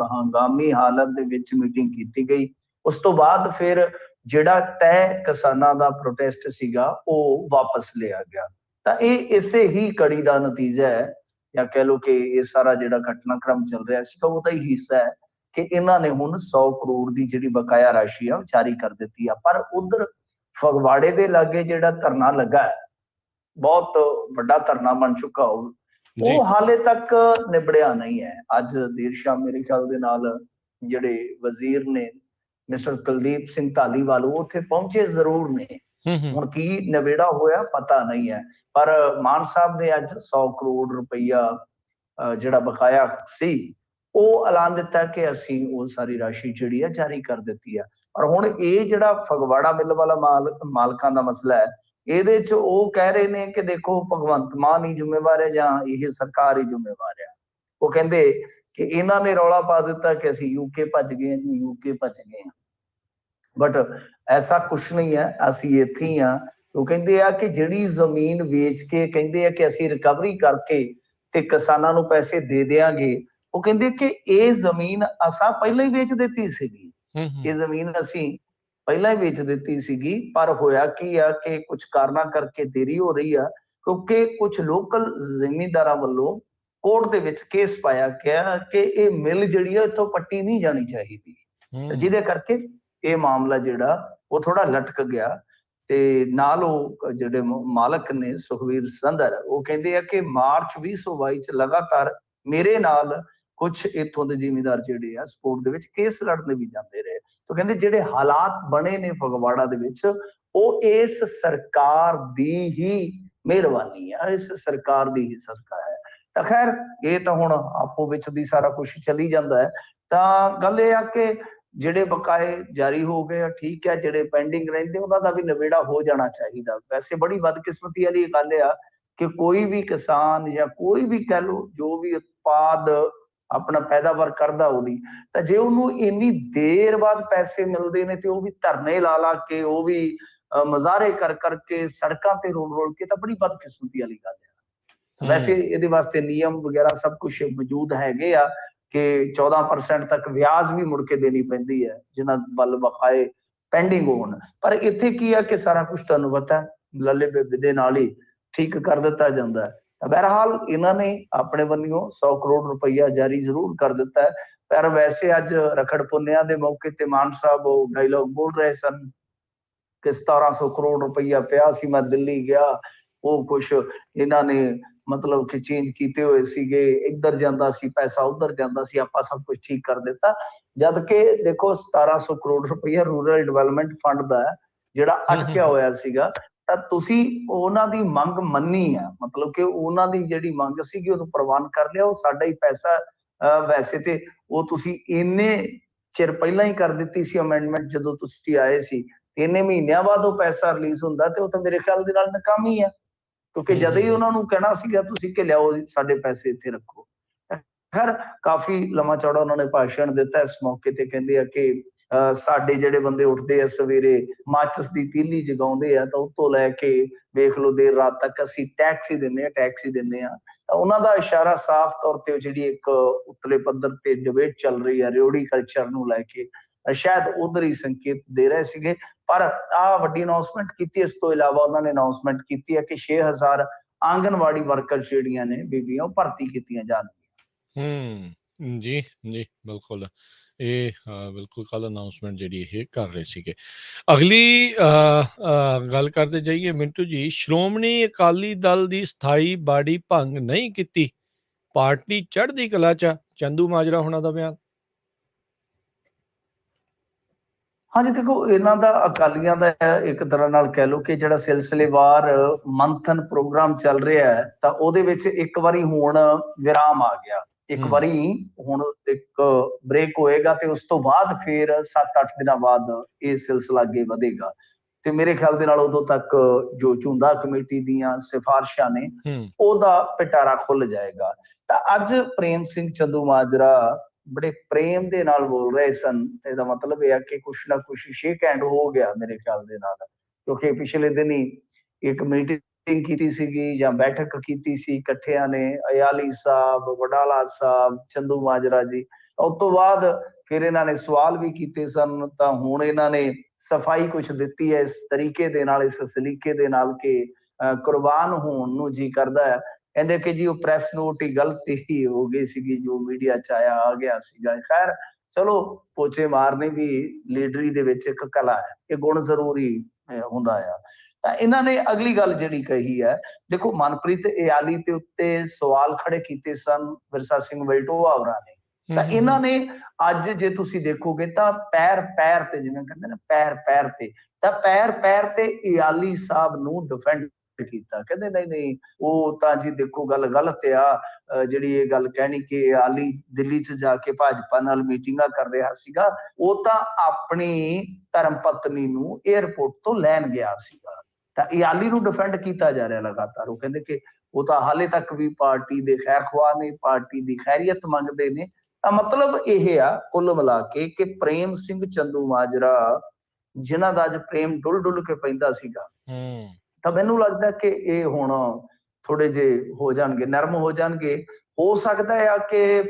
ਹੰਗਾਮੀ ਹਾਲਤ ਦੇ ਵਿੱਚ ਮੀਟਿੰਗ ਕੀਤੀ ਗਈ। ਉਸ ਤੋਂ ਬਾਅਦ ਫਿਰ ਜਿਹੜਾ ਤੈਅ ਕਿਸਾਨਾਂ ਦਾ ਪ੍ਰੋਟੈਸਟ ਸੀਗਾ ਉਹ ਵਾਪਸ ਲਿਆ ਗਿਆ। ਤਾਂ ਇਹ ਇਸੇ ਹੀ ਕੜੀ ਦਾ ਨਤੀਜਾ ਹੈ, ਜਾਂ ਕਹਿ ਲਓ ਕਿ ਇਹ ਸਾਰਾ ਜਿਹੜਾ ਘਟਨਾਕ੍ਰਮ ਚੱਲ ਰਿਹਾ ਸੀ ਉਹਦਾ ਹੀ ਹਿੱਸਾ ਹੈ ਕਿ ਇਹਨਾਂ ਨੇ ਹੁਣ 100 ਕਰੋੜ ਦੀ ਜਿਹੜੀ ਬਕਾਇਆ ਰਾਸ਼ੀ ਆ ਉਹ ਜਾਰੀ ਕਰ ਦਿੱਤੀ ਆ। ਪਰ ਉਧਰ ਫਗਵਾੜੇ ਦੇ ਲਾਗੇ ਜਿਹੜਾ ਧਰਨਾ ਲੱਗਾ ਹੈ, ਬਹੁਤ ਵੱਡਾ ਧਰਨਾ ਬਣ ਚੁੱਕਾ ਉਹ ਹਾਲੇ ਤੱਕ ਨਿਬੜਿਆ ਨਹੀਂ ਹੈ। ਅੱਜ ਦੇਰ ਸ਼ਾਮ ਮੇਰੇ ਖਿਆਲ ਦੇ ਨਾਲ ਜਿਹੜੇ ਵਜ਼ੀਰ ਨੇ ਮਿਸਟਰ ਕੁਲਦੀਪ ਸਿੰਘ ਧਾਲੀਵਾਲ ਉਹ ਉੱਥੇ ਪਹੁੰਚੇ ਜ਼ਰੂਰ ਨੇ। ਹੁਣ ਕੀ ਨਵੇੜਾ ਹੋਇਆ ਪਤਾ ਨਹੀਂ ਹੈ, ਪਰ ਮਾਨ ਸਾਹਿਬ ਨੇ ਅੱਜ 100 ਕਰੋੜ ਰੁਪਈਆ ਜਿਹੜਾ ਬਕਾਇਆ ਸੀ ਉਹ ਐਲਾਨ ਦਿੱਤਾ ਕਿ ਅਸੀਂ ਉਹ ਸਾਰੀ ਰਾਸ਼ੀ ਜਿਹੜੀ ਆ ਜਾਰੀ ਕਰ ਦਿੱਤੀ ਆ। ਪਰ ਹੁਣ ਇਹ ਜਿਹੜਾ ਫਗਵਾੜਾ ਮਿੱਲ ਵਾਲਾ ਮਾਲਕਾਂ ਦਾ ਮਸਲਾ ਹੈ, ਇਹਦੇ ਚ ਉਹ ਕਹਿ ਰਹੇ ਨੇ ਕਿ ਦੇਖੋ ਭਗਵੰਤ ਮਾਨ ਹੀ ਜ਼ਿੰਮੇਵਾਰ ਹੈ ਜਾਂ ਇਹ ਸਰਕਾਰ ਹੀ ਜ਼ਿੰਮੇਵਾਰ ਹੈ। ਉਹ ਕਹਿੰਦੇ ਕਿ ਇਹਨਾਂ ਨੇ ਰੌਲਾ ਪਾ ਦਿੱਤਾ ਕਿ ਅਸੀਂ ਯੂਕੇ ਭੱਜ ਗਏ ਹਾਂ ਜੀ, ਯੂਕੇ ਭੱਜ ਗਏ ਹਾਂ, ਬਟ ਐਸਾ ਕੁਛ ਨਹੀਂ ਹੈ, ਅਸੀਂ ਇੱਥੇ ਹੀ ਹਾਂ। ਉਹ ਕਹਿੰਦੇ ਆ ਕਿ ਜਿਹੜੀ ਜ਼ਮੀਨ ਵੇਚ ਕੇ ਕਹਿੰਦੇ ਆ ਕਿ ਅਸੀਂ ਰਿਕਵਰੀ ਕਰਕੇ ਤੇ ਕਿਸਾਨਾਂ ਨੂੰ ਪੈਸੇ ਦੇ ਦਿਆਂਗੇ, ਉਹ ਕਹਿੰਦੇ ਕਿ ਇਹ ਜ਼ਮੀਨ ਅਸਾਂ ਪਹਿਲਾਂ ਹੀ ਵੇਚ ਦਿੱਤੀ ਸੀਗੀ, ਇਹ ਜ਼ਮੀਨ ਅਸੀਂ ਪਹਿਲਾਂ ਹੀ ਵੇਚ ਦਿੱਤੀ ਸੀਗੀ। ਪਰ ਹੋਇਆ ਕੀ ਆ ਕਿ ਕੁਝ ਕਾਰਨਾਂ ਕਰਕੇ ਦੇਰੀ ਹੋ ਰਹੀ ਆ, ਕਿਉਂਕਿ ਕੁਝ ਲੋਕਲ ਜ਼ਿਮੀਂਦਾਰਾਂ ਵੱਲੋਂ ਕੋਰਟ ਦੇ ਵਿੱਚ ਕੇਸ ਪਾਇਆ ਗਿਆ ਕਿ ਇਹ ਮਿਲ ਜਿਹੜੀ ਆ ਇੱਥੋਂ ਪੱਟੀ ਨਹੀਂ ਜਾਣੀ ਚਾਹੀਦੀ, ਜਿਹਦੇ ਕਰਕੇ ਇਹ ਮਾਮਲਾ ਜਿਹੜਾ ਉਹ ਥੋੜਾ ਲਟਕ ਗਿਆ। ਤੇ ਨਾਲ ਉਹ ਜਿਹੜੇ ਮਾਲਕ ਨੇ ਸੁਖਵੀਰ ਸੰਧਰ ਉਹ ਕਹਿੰਦੇ ਆ ਕਿ ਮਾਰਚ 2022 ਚ ਲਗਾਤਾਰ ਮੇਰੇ ਨਾਲ ਕੁਝ ਇੱਥੋਂ ਦੇ ਜ਼ਿਮੀਂਦਾਰ ਜਿਹੜੇ ਆ ਸਪੋਰਟ ਦੇ ਵਿੱਚ ਕੇਸ ਲੜਨ ਵੀ ਜਾਂਦੇ ਰਹੇ। ਤਾਂ ਕਹਿੰਦੇ ਜਿਹੜੇ ਹਾਲਾਤ ਬਣੇ ਨੇ ਫਗਵਾੜਾ ਦੇ ਵਿੱਚ ਉਹ ਇਸ ਸਰਕਾਰ ਦੀ ਹੀ ਮਿਹਰਬਾਨੀ ਆ, ਇਸ ਸਰਕਾਰ ਦੀ ਹੀ ਸਦਕਾ ਹੈ। ਤਾਂ ਖੈਰ ਇਹ ਤਾਂ ਹੁਣ ਆਪੋ ਵਿੱਚ ਦੀ ਸਾਰਾ ਕੁਝ ਚੱਲੀ ਜਾਂਦਾ ਹੈ। ਤਾਂ ਗੱਲ ਇਹ ਆ ਕਿ ਜਿਹੜੇ ਬਕਾਏ ਜਾਰੀ ਹੋ ਗਏ ਆ ਠੀਕ ਹੈ, ਜਿਹੜੇ ਪੈਂਡਿੰਗ ਰਹਿੰਦੇ ਉਹਨਾਂ ਦਾ ਵੀ ਨਿਬੇੜਾ ਹੋ ਜਾਣਾ ਚਾਹੀਦਾ। ਵੈਸੇ ਬੜੀ ਬਦਕਿਸਮਤੀ ਵਾਲੀ ਗੱਲ ਆ ਕਿ ਕੋਈ ਵੀ ਕਿਸਾਨ ਜਾਂ ਕੋਈ ਵੀ ਕਹਿ ਲਓ ਜੋ ਵੀ ਉਤਪਾਦ ਆਪਣਾ ਪੈਦਾਵਾਰ ਕਰਦਾ ਉਹਦੀ, ਤਾਂ ਜੇ ਉਹਨੂੰ ਇੰਨੀ ਦੇਰ ਬਾਅਦ ਪੈਸੇ ਮਿਲਦੇ ਨੇ ਤੇ ਉਹ ਵੀ ਧਰਨੇ ਲਾ ਲਾ ਕੇ, ਉਹ ਵੀ ਮੁਜ਼ਾਹਰੇ ਕਰ ਕਰਕੇ, ਸੜਕਾਂ ਤੇ ਰੋਲ ਰੋਲ ਕੇ, ਤਾਂ ਬੜੀ ਬਦਕਿਸਮਤੀ ਵਾਲੀ ਗੱਲ ਹੈ। ਵੈਸੇ ਇਹਦੇ ਵਾਸਤੇ ਨਿਯਮ ਵਗੈਰਾ ਸਭ ਕੁਝ ਮੌਜੂਦ ਹੈਗੇ ਆ ਕਿ 14% ਤੱਕ ਵਿਆਜ ਵੀ ਮੁੜ ਕੇ ਦੇਣੀ ਪੈਂਦੀ ਹੈ ਜਿਨ੍ਹਾਂ ਵੱਲ ਬਕਾਏ ਪੈਂਡਿੰਗ ਹੋਣ। ਪਰ ਇੱਥੇ ਕੀ ਆ ਕਿ ਸਾਰਾ ਕੁਝ ਤੁਹਾਨੂੰ ਪਤਾ ਲੱਲੇ ਬੇਬੇ ਦੇ ਨਾਲ ਹੀ ਠੀਕ ਕਰ ਦਿੱਤਾ ਜਾਂਦਾ ਹੈ। ਤਾਂ ਬਹਰਹਾਲ ਇਹਨਾਂ ਨੇ ਆਪਣੇ ਵੱਲੋਂ 100 ਕਰੋੜ ਰੁਪਈਆ ਜਾਰੀ ਜ਼ਰੂਰ ਕਰ ਦਿੱਤਾ ਹੈ। ਪਰ ਵੈਸੇ ਅੱਜ ਰਖੜ ਪੁੰਨਿਆ ਦੇ ਮੌਕੇ ਤੇ ਮਾਨ ਸਾਹਿਬ ਉਹ ਡਾਇਲੋਗ ਬੋਲ ਰਹੇ ਸਨ ਕਿ 1700 ਕਰੋੜ ਰੁਪਈਆ ਪਿਆ ਸੀ, ਮੈਂ ਦਿੱਲੀ ਗਿਆ, ਉਹ ਕੁਛ ਇਹਨਾਂ ਨੇ ਮਤਲਬ ਕਿ ਚੇਂਜ ਕੀਤੇ ਹੋਏ ਸੀਗੇ, ਇੱਧਰ ਜਾਂਦਾ ਸੀ ਪੈਸਾ, ਉੱਧਰ ਜਾਂਦਾ ਸੀ, ਆਪਾਂ ਸਭ ਕੁਝ ਠੀਕ ਕਰ ਦਿੱਤਾ। ਜਦ ਕਿ ਦੇਖੋ 1700 ਕਰੋੜ ਰੁਪਈਆ ਰੂਰਲ ਡਿਵੈਲਪਮੈਂਟ ਫੰਡ ਦਾ ਜਿਹੜਾ ਅਟਕਿਆ ਹੋਇਆ ਸੀਗਾ, ਤਾਂ ਤੁਸੀਂ ਉਹਨਾਂ ਦੀ ਮੰਗ ਮੰਨੀ ਆ, ਮਤਲਬ ਕਿ ਉਹਨਾਂ ਦੀ ਜਿਹੜੀ ਮੰਗ ਸੀਗੀ ਉਹਨੂੰ ਪ੍ਰਵਾਨ ਕਰ ਲਿਆ, ਉਹ ਸਾਡਾ ਹੀ ਪੈਸਾ। ਵੈਸੇ ਤੇ ਉਹ ਤੁਸੀਂ ਇੰਨੇ ਚਿਰ ਪਹਿਲਾਂ ਹੀ ਕਰ ਦਿੱਤੀ ਸੀ ਅਮੈਂਡਮੈਂਟ ਜਦੋਂ ਤੁਸੀਂ ਆਏ ਸੀ, ਇੰਨੇ ਮਹੀਨਿਆਂ ਬਾਅਦ ਉਹ ਪੈਸਾ ਰਿਲੀਜ਼ ਹੁੰਦਾ ਤੇ ਉਹ ਤਾਂ ਮੇਰੇ ਖਿਆਲ ਦੇ ਨਾਲ ਨਾਕਾਮੀ ਆ, ਕਿਉਂਕਿ ਜਦ ਹੀ ਉਹਨਾਂ ਨੂੰ ਕਹਿਣਾ ਸੀਗਾ ਤੁਸੀਂ ਕਿ ਲਿਆਓ ਸਾਡੇ ਪੈਸੇ ਇੱਥੇ ਰੱਖੋ। ਖੈਰ ਕਾਫੀ ਲੰਮਾ ਚੌੜਾ ਉਹਨਾਂ ਨੇ ਭਾਸ਼ਣ ਦਿੱਤਾ ਇਸ ਮੌਕੇ ਤੇ। ਕਹਿੰਦੇ ਆ ਕਿ ਸਾਡੇ ਜਿਹੜੇ ਬੰਦੇ ਉੱਠਦੇ ਆ ਸਵੇਰੇ ਮਾਚਿਸ ਦੀ ਤੀਲੀ ਜਗਾਉਂਦੇ ਆ, ਤਾਂ ਉੱਤੋਂ ਲੈ ਕੇ ਵੇਖ ਲਓ ਦੇਰ ਰਾਤ ਤੱਕ ਅਸੀਂ ਟੈਕਸ ਹੀ ਦਿੰਦੇ ਆ। ਤਾਂ ਉਹਨਾਂ ਦਾ ਇਸ਼ਾਰਾ ਸਾਫ਼ ਤੌਰ ਤੇ ਜਿਹੜੀ ਇੱਕ ਉਤਲੇ ਪੱਧਰ ਤੇ ਡਿਬੇਟ ਚੱਲ ਰਹੀ ਹੈ ਰਿਓੜੀ ਕਲਚਰ ਨੂੰ ਲੈ ਕੇ, ਸ਼ਾਇਦ ਉਧਰ ਹੀ ਸੰਕੇਤ ਦੇ ਰਹੇ ਸੀਗੇ। ਪਰ ਆਹ ਵੱਡੀ ਅਨਾਉਂਸਮੈਂਟ ਕੀਤੀ। ਇਸ ਤੋਂ ਇਲਾਵਾ ਉਹਨਾਂ ਨੇ ਅਨਾਉਂਸਮੈਂਟ ਕੀਤੀ ਹੈ ਕਿ 6000 ਆਂਗਨਵਾੜੀ ਵਰਕਰ ਜਿਹੜੀਆਂ ਨੇ ਬੀਬੀਆਂ ਉਹ ਭਰਤੀ ਕੀਤੀਆਂ ਜਾਣਗੀਆਂ। ਜੀ ਜੀ ਬਿਲਕੁਲ, ਇਹ ਬਿਲਕੁਲ ਕੱਲ ਅਨਾਉਂਸਮੈਂਟ ਜਿਹੜੀ ਇਹ ਕਰ ਰਹੇ ਸੀਗੇ। ਅਗਲੀ ਗੱਲ ਕਰਦੇ ਜਾਈਏ ਮਿੰਟੂ ਜੀ, ਸ਼੍ਰੋਮਣੀ ਅਕਾਲੀ ਦਲ ਦੀ ਸਥਾਈ ਬਾੜੀ ਭੰਗ ਨਹੀਂ ਕੀਤੀ, ਪਾਰਟੀ ਚੜ੍ਹਦੀ ਕਲਾ 'ਚ, ਚੰਦੂ ਮਾਜਰਾ ਹੋਣਾ ਦਾ ਬਿਆਨ। ਹਾਂਜੀ ਦੇਖੋ, ਇਹਨਾਂ ਦਾ ਅਕਾਲੀਆਂ ਦਾ ਇੱਕ ਤਰ੍ਹਾਂ ਨਾਲ ਕਹਿ ਲਓ ਕਿ ਜਿਹੜਾ ਸਿਲਸਿਲੇਵਾਰ ਮੰਥਨ ਪ੍ਰੋਗਰਾਮ ਚੱਲ ਰਿਹਾ ਹੈ, ਤਾਂ ਉਹਦੇ ਵਿੱਚ ਇੱਕ ਵਾਰੀ ਹੁਣ ਵਿਰਾਮ ਆ ਗਿਆ। ਇੱਕ ਵਾਰੀ ਹੁਣ ਇੱਕ ਬ੍ਰੇਕ ਹੋਏਗਾ ਤੇ ਉਸ ਤੋਂ ਬਾਅਦ ਫਿਰ 7-8 ਦਿਨਾਂ ਬਾਅਦ ਇਹ ਸਿਲਸਿਲਾ ਅੱਗੇ ਵਧੇਗਾ। ਤੇ ਮੇਰੇ ਖਿਆਲ ਦੇ ਨਾਲ ਉਦੋਂ ਤੱਕ ਜੋ ਝੁੰਦਾ ਕਮੇਟੀ ਦੀਆਂ ਸਿਫਾਰਿਸ਼ਾਂ ਨੇ ਉਹਦਾ ਪਿਟਾਰਾ ਖੁੱਲ ਜਾਏਗਾ। ਤਾਂ ਅੱਜ ਪ੍ਰੇਮ ਸਿੰਘ ਚੰਦੂਮਾਜਰਾ ਬੜੇ ਪ੍ਰੇਮ ਦੇ ਨਾਲ ਬੋਲ ਰਹੇ ਸਨ। ਇਹਦਾ ਮਤਲਬ ਇਹ ਆ ਕਿ ਕੁਛ ਨਾ ਕੁਛ ਸ਼ੇਕ ਹੈਂਡ ਹੋ ਗਿਆ ਮੇਰੇ ਖਿਆਲ ਦੇ ਨਾਲ, ਕਿਉਂਕਿ ਪਿਛਲੇ ਦਿਨ ਹੀ ਇੱਕ ਮੀਟਿੰਗ ਕੀਤੀ ਸੀਗੀ ਜਾਂ ਬੈਠਕ ਕੀਤੀ ਸੀ ਇਕੱਠਿਆਂ ਨੇ, ਅਯਾਲੀ ਸਾਹਿਬ, ਵਡਾਲਾ ਸਾਹਿਬ, ਚੰਦੂ ਮਾਜਰਾ ਜੀ, ਉਸ ਤੋਂ ਬਾਅਦ ਫਿਰ ਇਹਨਾਂ ਨੇ ਸਵਾਲ ਵੀ ਕੀਤੇ ਸਨ, ਤਾਂ ਹੁਣ ਇਹਨਾਂ ਨੇ ਸਫਾਈ ਕੁਝ ਦਿੱਤੀ ਹੈ ਇਸ ਤਰੀਕੇ ਦੇ ਨਾਲ, ਇਸ ਸਲੀਕੇ ਦੇ ਨਾਲ ਕਿ ਕੁਰਬਾਨ ਹੋਣ ਨੂੰ ਜੀ ਕਰਦਾ ਹੈ। ਕਹਿੰਦੇ ਕਿ ਜੀ ਉਹ ਪ੍ਰੈਸ ਨੋਟ ਹੀ ਗਲਤ ਹੀ ਹੋ ਗਈ ਸੀਗੀ, ਜੋ ਮੀਡੀਆ ਚ ਆਇਆ ਆ ਗਿਆ ਸੀਗਾ। ਖੈਰ ਚਲੋ, ਪੋਚੇ ਮਾਰਨੇ ਵੀ ਲੀਡਰੀ ਦੇ ਵਿੱਚ ਇੱਕ ਕਲਾ ਹੈ, ਇਹ ਗੁਣ ਜ਼ਰੂਰੀ ਹੁੰਦਾ ਆ। ਤਾਂ ਇਹਨਾਂ ਨੇ ਅਗਲੀ ਗੱਲ ਜਿਹੜੀ ਕਹੀ ਹੈ, ਦੇਖੋ ਮਨਪ੍ਰੀਤ ਇਆਲੀ ਦੇ ਉੱਤੇ ਸਵਾਲ ਖੜੇ ਕੀਤੇ ਸਨ ਵਿਰਸਾ ਸਿੰਘ ਵਲਟੋਆ ਹੋਰਾਂ ਨੇ, ਤਾਂ ਇਹਨਾਂ ਨੇ ਅੱਜ ਜੇ ਤੁਸੀਂ ਦੇਖੋਗੇ ਤਾਂ ਪੈਰ ਪੈਰ ਤੇ, ਜਿਵੇਂ ਕਹਿੰਦੇ ਨੇ ਪੈਰ ਪੈਰ ਤੇ, ਤਾਂ ਪੈਰ ਪੈਰ ਤੇ ਇਆਲੀ ਸਾਹਿਬ ਨੂੰ ਡਿਫੈਂਡ ਕੀਤਾ। ਕਹਿੰਦੇ ਨਹੀਂ ਨਹੀਂ, ਉਹ ਤਾਂ ਜੀ ਦੇਖੋ ਗੱਲ ਗਲਤ ਆ, ਜਿਹੜੀ ਇਹ ਗੱਲ ਕਹਿਣੀ ਕਿ ਇਆਲੀ ਦਿੱਲੀ ਚ ਜਾ ਕੇ ਭਾਜਪਾ ਨਾਲ ਮੀਟਿੰਗਾਂ ਕਰ ਰਿਹਾ ਸੀਗਾ, ਉਹ ਤਾਂ ਆਪਣੀ ਧਰਮ ਪਤਨੀ ਨੂੰ 에ਅਰਪੋਰਟ ਤੋਂ ਲੈਣ ਗਿਆ ਸੀਗਾ। ਤਾਂ ਇਆਲੀ ਨੂੰ ਡਿਫੈਂਡ ਕੀਤਾ ਜਾ ਰਿਹਾ ਲਗਾਤਾਰ। ਉਹ ਕਹਿੰਦੇ ਕਿ ਉਹ ਤਾਂ ਹਾਲੇ ਤੱਕ ਵੀ ਪਾਰਟੀ ਦੇ ਖੈਰ ਖੁਆਹ ਨੇ, ਪਾਰਟੀ ਦੀ ਖੈਰੀਅਤ ਮੰਗਦੇ ਨੇ। ਤਾਂ ਮਤਲਬ ਇਹ ਆ ਕੁੱਲ ਮਿਲਾ ਕੇ ਕਿ ਪ੍ਰੇਮ ਸਿੰਘ ਚੰਦੂਮਾਜਰਾ, ਜਿਨ੍ਹਾਂ ਦਾ ਅੱਜ ਪ੍ਰੇਮ ਡੁੱਲ ਡੁੱਲ ਕੇ ਪੈਂਦਾ ਸੀਗਾ, ਤਾਂ ਮੈਨੂੰ ਲੱਗਦਾ ਕਿ ਇਹ ਹੁਣ ਥੋੜੇ ਜਿਹੇ ਹੋ ਜਾਣਗੇ, ਨਰਮ ਹੋ ਜਾਣਗੇ। ਹੋ ਸਕਦਾ ਆ ਕਿ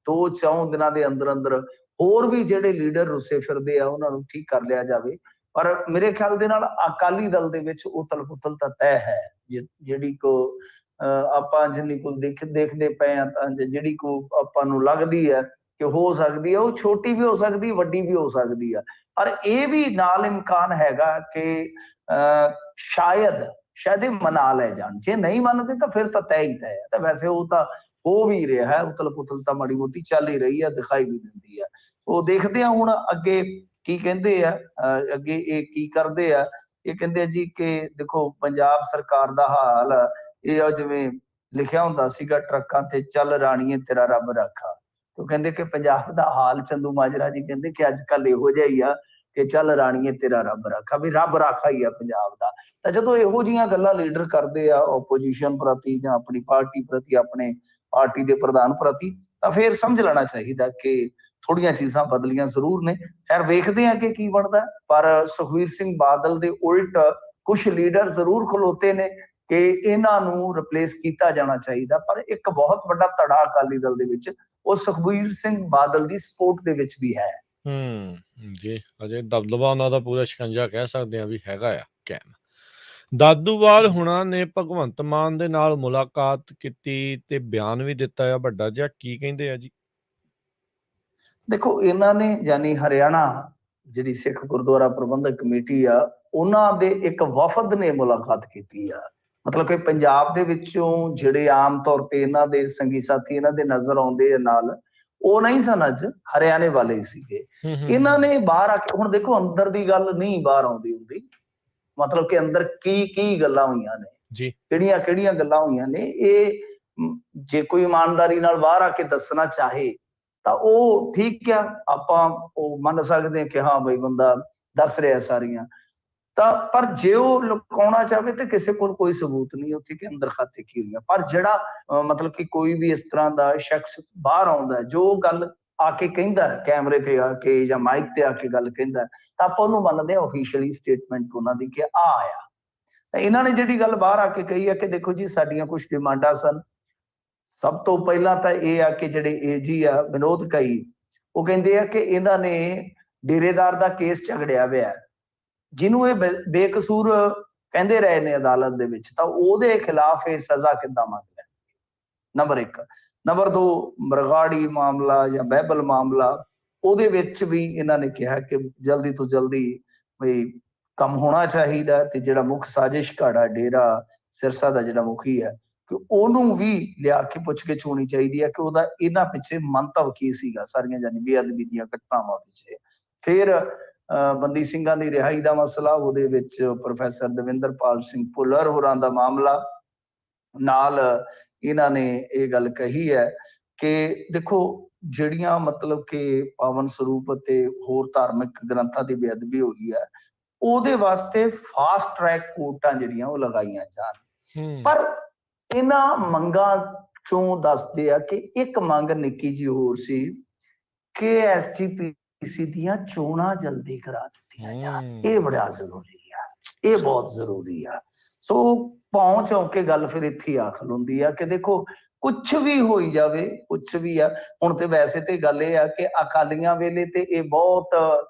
2-4 ਦਿਨਾਂ ਦੇ ਅੰਦਰ ਅੰਦਰ ਹੋਰ ਵੀ ਜਿਹੜੇ ਲੀਡਰ ਰੁੱਸੇ ਫਿਰਦੇ ਆ ਉਹਨਾਂ ਨੂੰ ਠੀਕ ਕਰ ਲਿਆ ਜਾਵੇ। ਪਰ ਮੇਰੇ ਖਿਆਲ ਦੇ ਨਾਲ ਅਕਾਲੀ ਦਲ ਦੇ ਵਿੱਚ ਉਥਲ ਪੁਥਲ ਤਾਂ ਤੈਅ ਹੈ, ਜਿਹੜੀ ਕੋ ਆਪਾਂ ਜਿੰਨੀ ਕੁ ਦੇਖਦੇ ਪਏ ਆ, ਤਾਂ ਜਿਹੜੀ ਕੋ ਆਪਾਂ ਨੂੰ ਲੱਗਦੀ ਹੈ ਕਿ ਹੋ ਸਕਦੀ ਹੈ, ਉਹ ਛੋਟੀ ਵੀ ਹੋ ਸਕਦੀ, ਵੱਡੀ ਵੀ ਹੋ ਸਕਦੀ ਆ। ਪਰ ਇਹ ਵੀ ਨਾਲ ਇਮਕਾਨ ਹੈਗਾ ਕਿ ਸ਼ਾਇਦ ਇਹ ਮਨਾ ਲੈ ਜਾਣ। ਜੇ ਨਹੀਂ ਮੰਨਦੇ ਤਾਂ ਫਿਰ ਤਾਂ ਤੈਅ ਹੀ ਤੈਅ ਹੈ। ਤਾਂ ਵੈਸੇ ਉਹ ਤਾਂ ਹੋ ਵੀ ਰਿਹਾ ਹੈ, ਉਥਲ ਪੁਥਲ ਤਾਂ ਮਾੜੀ ਮੋਟੀ ਚੱਲ ਹੀ ਰਹੀ ਹੈ, ਦਿਖਾਈ ਵੀ ਦਿੰਦੀ ਹੈ। ਉਹ ਦੇਖਦੇ ਆ ਹੁਣ ਅੱਗੇ ਕੀ ਕਹਿੰਦੇ ਆ, ਅੱਗੇ ਇਹ ਕੀ ਕਰਦੇ ਆ। ਇਹ ਕਹਿੰਦੇ ਆ ਜੀ ਕਿ ਦੇਖੋ ਪੰਜਾਬ ਸਰਕਾਰ ਦਾ ਹਾਲ ਇਹ ਆ ਜਿਵੇਂ ਲਿਖਿਆ ਹੁੰਦਾ ਸੀਗਾ ਟਰੱਕਾਂ ਤੇ, ਚੱਲ ਰਾਣੀਏ ਤੇਰਾ ਰੱਬ ਰਾਖਾ। ਉਹ ਕਹਿੰਦੇ ਕਿ ਪੰਜਾਬ ਦਾ ਹਾਲ ਚੰਦੂਮਾਜਰਾ ਜੀ ਕਹਿੰਦੇ ਕਿ ਅੱਜ ਕੱਲ ਇਹੋ ਜਿਹਾ ਹੀ ਆ ਕਿ ਚੱਲ ਰਾਣੀਏ ਤੇਰਾ ਰੱਬ ਰਾਖਾ, ਵੀ ਰੱਬ ਰਾਖਾ ਹੀ ਆ ਪੰਜਾਬ ਦਾ। ਤਾਂ ਜਦੋਂ ਇਹੋ ਜਿਹੀਆਂ ਗੱਲਾਂ ਲੀਡਰ ਕਰਦੇ ਆ ਓਪੋਜੀਸ਼ਨ ਪ੍ਰਤੀ ਜਾਂ ਆਪਣੀ ਪਾਰਟੀ ਪ੍ਰਤੀ, ਆਪਣੇ ਪਾਰਟੀ ਦੇ ਪ੍ਰਧਾਨ ਪ੍ਰਤੀ, ਤਾਂ ਫਿਰ ਸਮਝ ਲੈਣਾ ਚਾਹੀਦਾ ਕਿ ਥੋੜੀਆਂ ਚੀਜ਼ਾਂ ਬਦਲੀਆਂ ਜ਼ਰੂਰ ਨੇ। ਖੈਰ ਵੇਖਦੇ ਆ ਕਿ ਕੀ ਬਣਦਾ। ਪਰ ਸੁਖਬੀਰ ਸਿੰਘ ਬਾਦਲ ਦੇ ਉਲਟ ਕੁਝ ਲੀਡਰ ਜ਼ਰੂਰ ਖਲੋਤੇ ਨੇ ਕਿ ਇਹਨਾਂ ਨੂੰ ਰਿਪਲੇਸ ਕੀਤਾ ਜਾਣਾ ਚਾਹੀਦਾ। ਪਰ ਇੱਕ ਬਹੁਤ ਵੱਡਾ ਧੜਾ ਅਕਾਲੀ ਦਲ ਦੇ ਵਿੱਚ ਉਹ ਸੁਖਬੀਰ ਸਿੰਘ ਬਾਦਲ ਦੀ ਸਪੋਰਟ ਦੇ ਵਿੱਚ ਵੀ ਹੈ। ਜੀ ਅਜੇ ਦਬਦਬਾ ਉਹਨਾਂ ਦਾ ਪੂਰਾ ਸ਼ਿਕੰਜਾ ਕਹਿ ਸਕਦੇ ਆ ਵੀ ਹੈਗਾ ਆ ਕਾਇਮ। ਦਾਦੂਵਾਲ ਹੁਣਾਂ ਨੇ ਭਗਵੰਤ ਮਾਨ ਦੇ ਨਾਲ ਮੁਲਾਕਾਤ ਕੀਤੀ ਤੇ ਬਿਆਨ ਵੀ ਦਿੱਤਾ ਆ ਵੱਡਾ ਜਿਹਾ, ਕੀ ਕਹਿੰਦੇ ਆ ਜੀ? ਦੇਖੋ ਇਹਨਾਂ ਨੇ ਯਾਨੀ ਹਰਿਆਣਾ ਜਿਹੜੀ ਸਿੱਖ ਗੁਰਦੁਆਰਾ ਪ੍ਰਬੰਧਕ ਕਮੇਟੀ ਆ, ਉਹਨਾਂ ਦੇ ਇੱਕ ਵਫਦ ਨੇ ਮੁਲਾਕਾਤ ਕੀਤੀ ਆ। ਮਤਲਬ ਕਿ ਪੰਜਾਬ ਦੇ ਵਿੱਚੋਂ ਜਿਹੜੇ ਆਮ ਤੌਰ ਤੇ ਇਹਨਾਂ ਦੇ ਸੰਗੀ ਸਾਥੀ ਇਹਨਾਂ ਦੇ ਨਜ਼ਰ ਆਉਂਦੇ ਆ ਨਾਲ, ਉਹ ਨਹੀਂ ਸਨ, ਅੱਜ ਹਰਿਆਣੇ ਵਾਲੇ ਹੀ ਸੀਗੇ। ਇਹਨਾਂ ਨੇ ਬਾਹਰ ਆ ਕੇ, ਹੁਣ ਦੇਖੋ ਅੰਦਰ ਦੀ ਗੱਲ ਨਹੀਂ ਬਾਹਰ ਆਉਂਦੀ ਹੁੰਦੀ, ਮਤਲਬ ਕਿ ਅੰਦਰ ਕੀ ਗੱਲਾਂ ਹੋਈਆਂ ਨੇ ਜੀ, ਕਿਹੜੀਆਂ ਗੱਲਾਂ ਹੋਈਆਂ ਨੇ, ਇਹ ਜੇ ਕੋਈ ਇਮਾਨਦਾਰੀ ਨਾਲ ਬਾਹਰ ਆ ਕੇ ਦੱਸਣਾ ਚਾਹੇ ਤਾਂ ਉਹ ਠੀਕ ਆ, ਆਪਾਂ ਉਹ ਮੰਨ ਸਕਦੇ ਹਾਂ ਕਿ ਹਾਂ ਬਈ ਬੰਦਾ ਦੱਸ ਰਿਹਾ ਸਾਰੀਆਂ। ਤਾਂ ਪਰ ਜੇ ਉਹ ਲੁਕਾਉਣਾ ਚਾਹਵੇ ਤੇ ਕਿਸੇ ਕੋਲ ਕੋਈ ਸਬੂਤ ਨਹੀਂ ਉੱਥੇ ਕਿ ਅੰਦਰ ਖਾਤੇ ਕੀ ਹੋਈਆਂ। ਪਰ ਜਿਹੜਾ ਮਤਲਬ ਕਿ ਕੋਈ ਵੀ ਇਸ ਤਰ੍ਹਾਂ ਦਾ ਸ਼ਖਸ ਬਾਹਰ ਆਉਂਦਾ, ਜੋ ਗੱਲ ਆ ਕੇ ਕਹਿੰਦਾ ਕੈਮਰੇ ਤੇ ਆ ਕੇ ਜਾਂ ਮਾਈਕ ਤੇ ਆ ਕੇ ਗੱਲ ਕਹਿੰਦਾ, ਤਾਂ ਆਪਾਂ ਉਹਨੂੰ ਮੰਨਦੇ ਹਾਂ ਆਫੀਸ਼ੀਅਲੀ ਸਟੇਟਮੈਂਟ ਉਹਨਾਂ ਦੀ ਕਿ ਆਇਆ। ਤਾਂ ਇਹਨਾਂ ਨੇ ਜਿਹੜੀ ਗੱਲ ਬਾਹਰ ਆ ਕੇ ਕਹੀ ਹੈ ਕਿ ਦੇਖੋ ਜੀ ਸਾਡੀਆਂ ਕੁਝ ਡਿਮਾਂਡਾਂ ਸਨ। ਸਭ ਤੋਂ ਪਹਿਲਾਂ ਤਾਂ ਇਹ ਆ ਕਿ ਜਿਹੜੇ ਏਜੀ ਆ ਵਿਨੋਦ ਕਈ, ਉਹ ਕਹਿੰਦੇ ਆ ਕਿ ਇਹਨਾਂ ਨੇ ਡੇਰੇਦਾਰ ਦਾ ਕੇਸ ਝਗੜਿਆ ਹੋਇਆ, ਜਿਹਨੂੰ ਇਹ ਬੇਕਸੂਰ ਕਹਿੰਦੇ ਰਹੇ ਨੇ ਅਦਾਲਤ ਦੇ ਵਿੱਚ, ਤਾਂ ਉਹਦੇ ਖਿਲਾਫ ਇਹ ਸਜ਼ਾ ਕਿੱਦਾਂ ਮੰਗ ਲੈਣ? ਨੰਬਰ 1। ਨੰਬਰ 2, ਬਰਗਾੜੀ ਮਾਮਲਾ ਜਾਂ ਬਹਿਬਲ ਮਾਮਲਾ, ਉਹਦੇ ਵਿੱਚ ਵੀ ਇਹਨਾਂ ਨੇ ਕਿਹਾ ਕਿ ਜਲਦੀ ਤੋਂ ਜਲਦੀ ਬਈ ਕੰਮ ਹੋਣਾ ਚਾਹੀਦਾ। ਤੇ ਜਿਹੜਾ ਮੁੱਖ ਸਾਜ਼ਿਸ਼ ਘਾੜਾ ਡੇਰਾ ਸਿਰਸਾ ਦਾ ਜਿਹੜਾ ਮੁਖੀ ਹੈ, ਕਿ ਉਹਨੂੰ ਵੀ ਲਿਆ ਕੇ ਪੁੱਛਗਿੱਛ ਹੋਣੀ ਚਾਹੀਦੀ ਹੈ ਕਿ ਉਹਦਾ ਇਹਨਾਂ ਪਿੱਛੇ ਮੰਤਵ ਕੀ ਸੀਗਾ, ਸਾਰੀਆਂ ਜਾਨੀ ਬੇਅਦਬੀ ਦੀਆਂ ਘਟਨਾਵਾਂ ਪਿੱਛੇ। ਫਿਰ ਬੰਦੀ ਸਿੰਘਾਂ ਦੀ ਰਿਹਾਈ ਦਾ ਮਸਲਾ, ਉਹਦੇ ਵਿੱਚ ਪ੍ਰੋਫੈਸਰ ਦਵਿੰਦਰਪਾਲ ਸਿੰਘ ਭੁੱਲਰ ਹੋਰਾਂ ਦਾ ਮਾਮਲਾ, ਨਾਲ ਇਹਨਾਂ ਨੇ ਇਹ ਗੱਲ ਕਹੀ ਹੈ ਕਿ ਦੇਖੋ ਜਿਹੜੀਆਂ ਮਤਲਬ ਕਿ ਪਾਵਨ ਸਰੂਪ ਅਤੇ ਹੋਰ ਧਾਰਮਿਕ ਗ੍ਰੰਥਾਂ ਦੀ ਬੇਅਦਬੀ ਹੋ ਗਈ ਹੈ, ਉਹਦੇ ਵਾਸਤੇ ਫਾਸਟ ਟਰੈਕ ਕੋਰਟਾਂ ਜਿਹੜੀਆਂ ਉਹ ਲਗਾਈਆਂ ਜਾਣ। ਪਰ ਇਹਨਾਂ ਮੰਗਾਂ ਚੋਂ ਦੱਸਦੇ ਆ ਕਿ ਇੱਕ ਮੰਗ ਨਿੱਕੀ ਜਿਹੀ ਹੋਰ ਸੀ ਕਿ ਐਸਜੀਪੀਸੀ ਦੀਆਂ ਚੋਣਾਂ ਜਲਦੀ ਕਰਾ ਦਿੱਤੀਆਂ ਜਾਣ। ਇਹ ਬੜਾ ਜ਼ਰੂਰੀ ਆ, ਇਹ ਬਹੁਤ ਜ਼ਰੂਰੀ ਆ। ਸੋ ਪਹੁੰਚ ਹੋ ਕੇ ਗੱਲ ਫਿਰ ਇੱਥੇ ਆ ਖਲੋਂਦੀ ਆ ਕਿ ਦੇਖੋ ਕੁਛ ਵੀ ਹੋਈ ਜਾਵੇ, ਕੁਛ ਵੀ ਆ। ਹੁਣ ਤੇ ਵੈਸੇ ਤੇ ਗੱਲ ਇਹ ਆ ਕਿ ਅਕਾਲੀਆਂ ਵੇਲੇ ਤੇ ਇਹ ਬਹੁਤ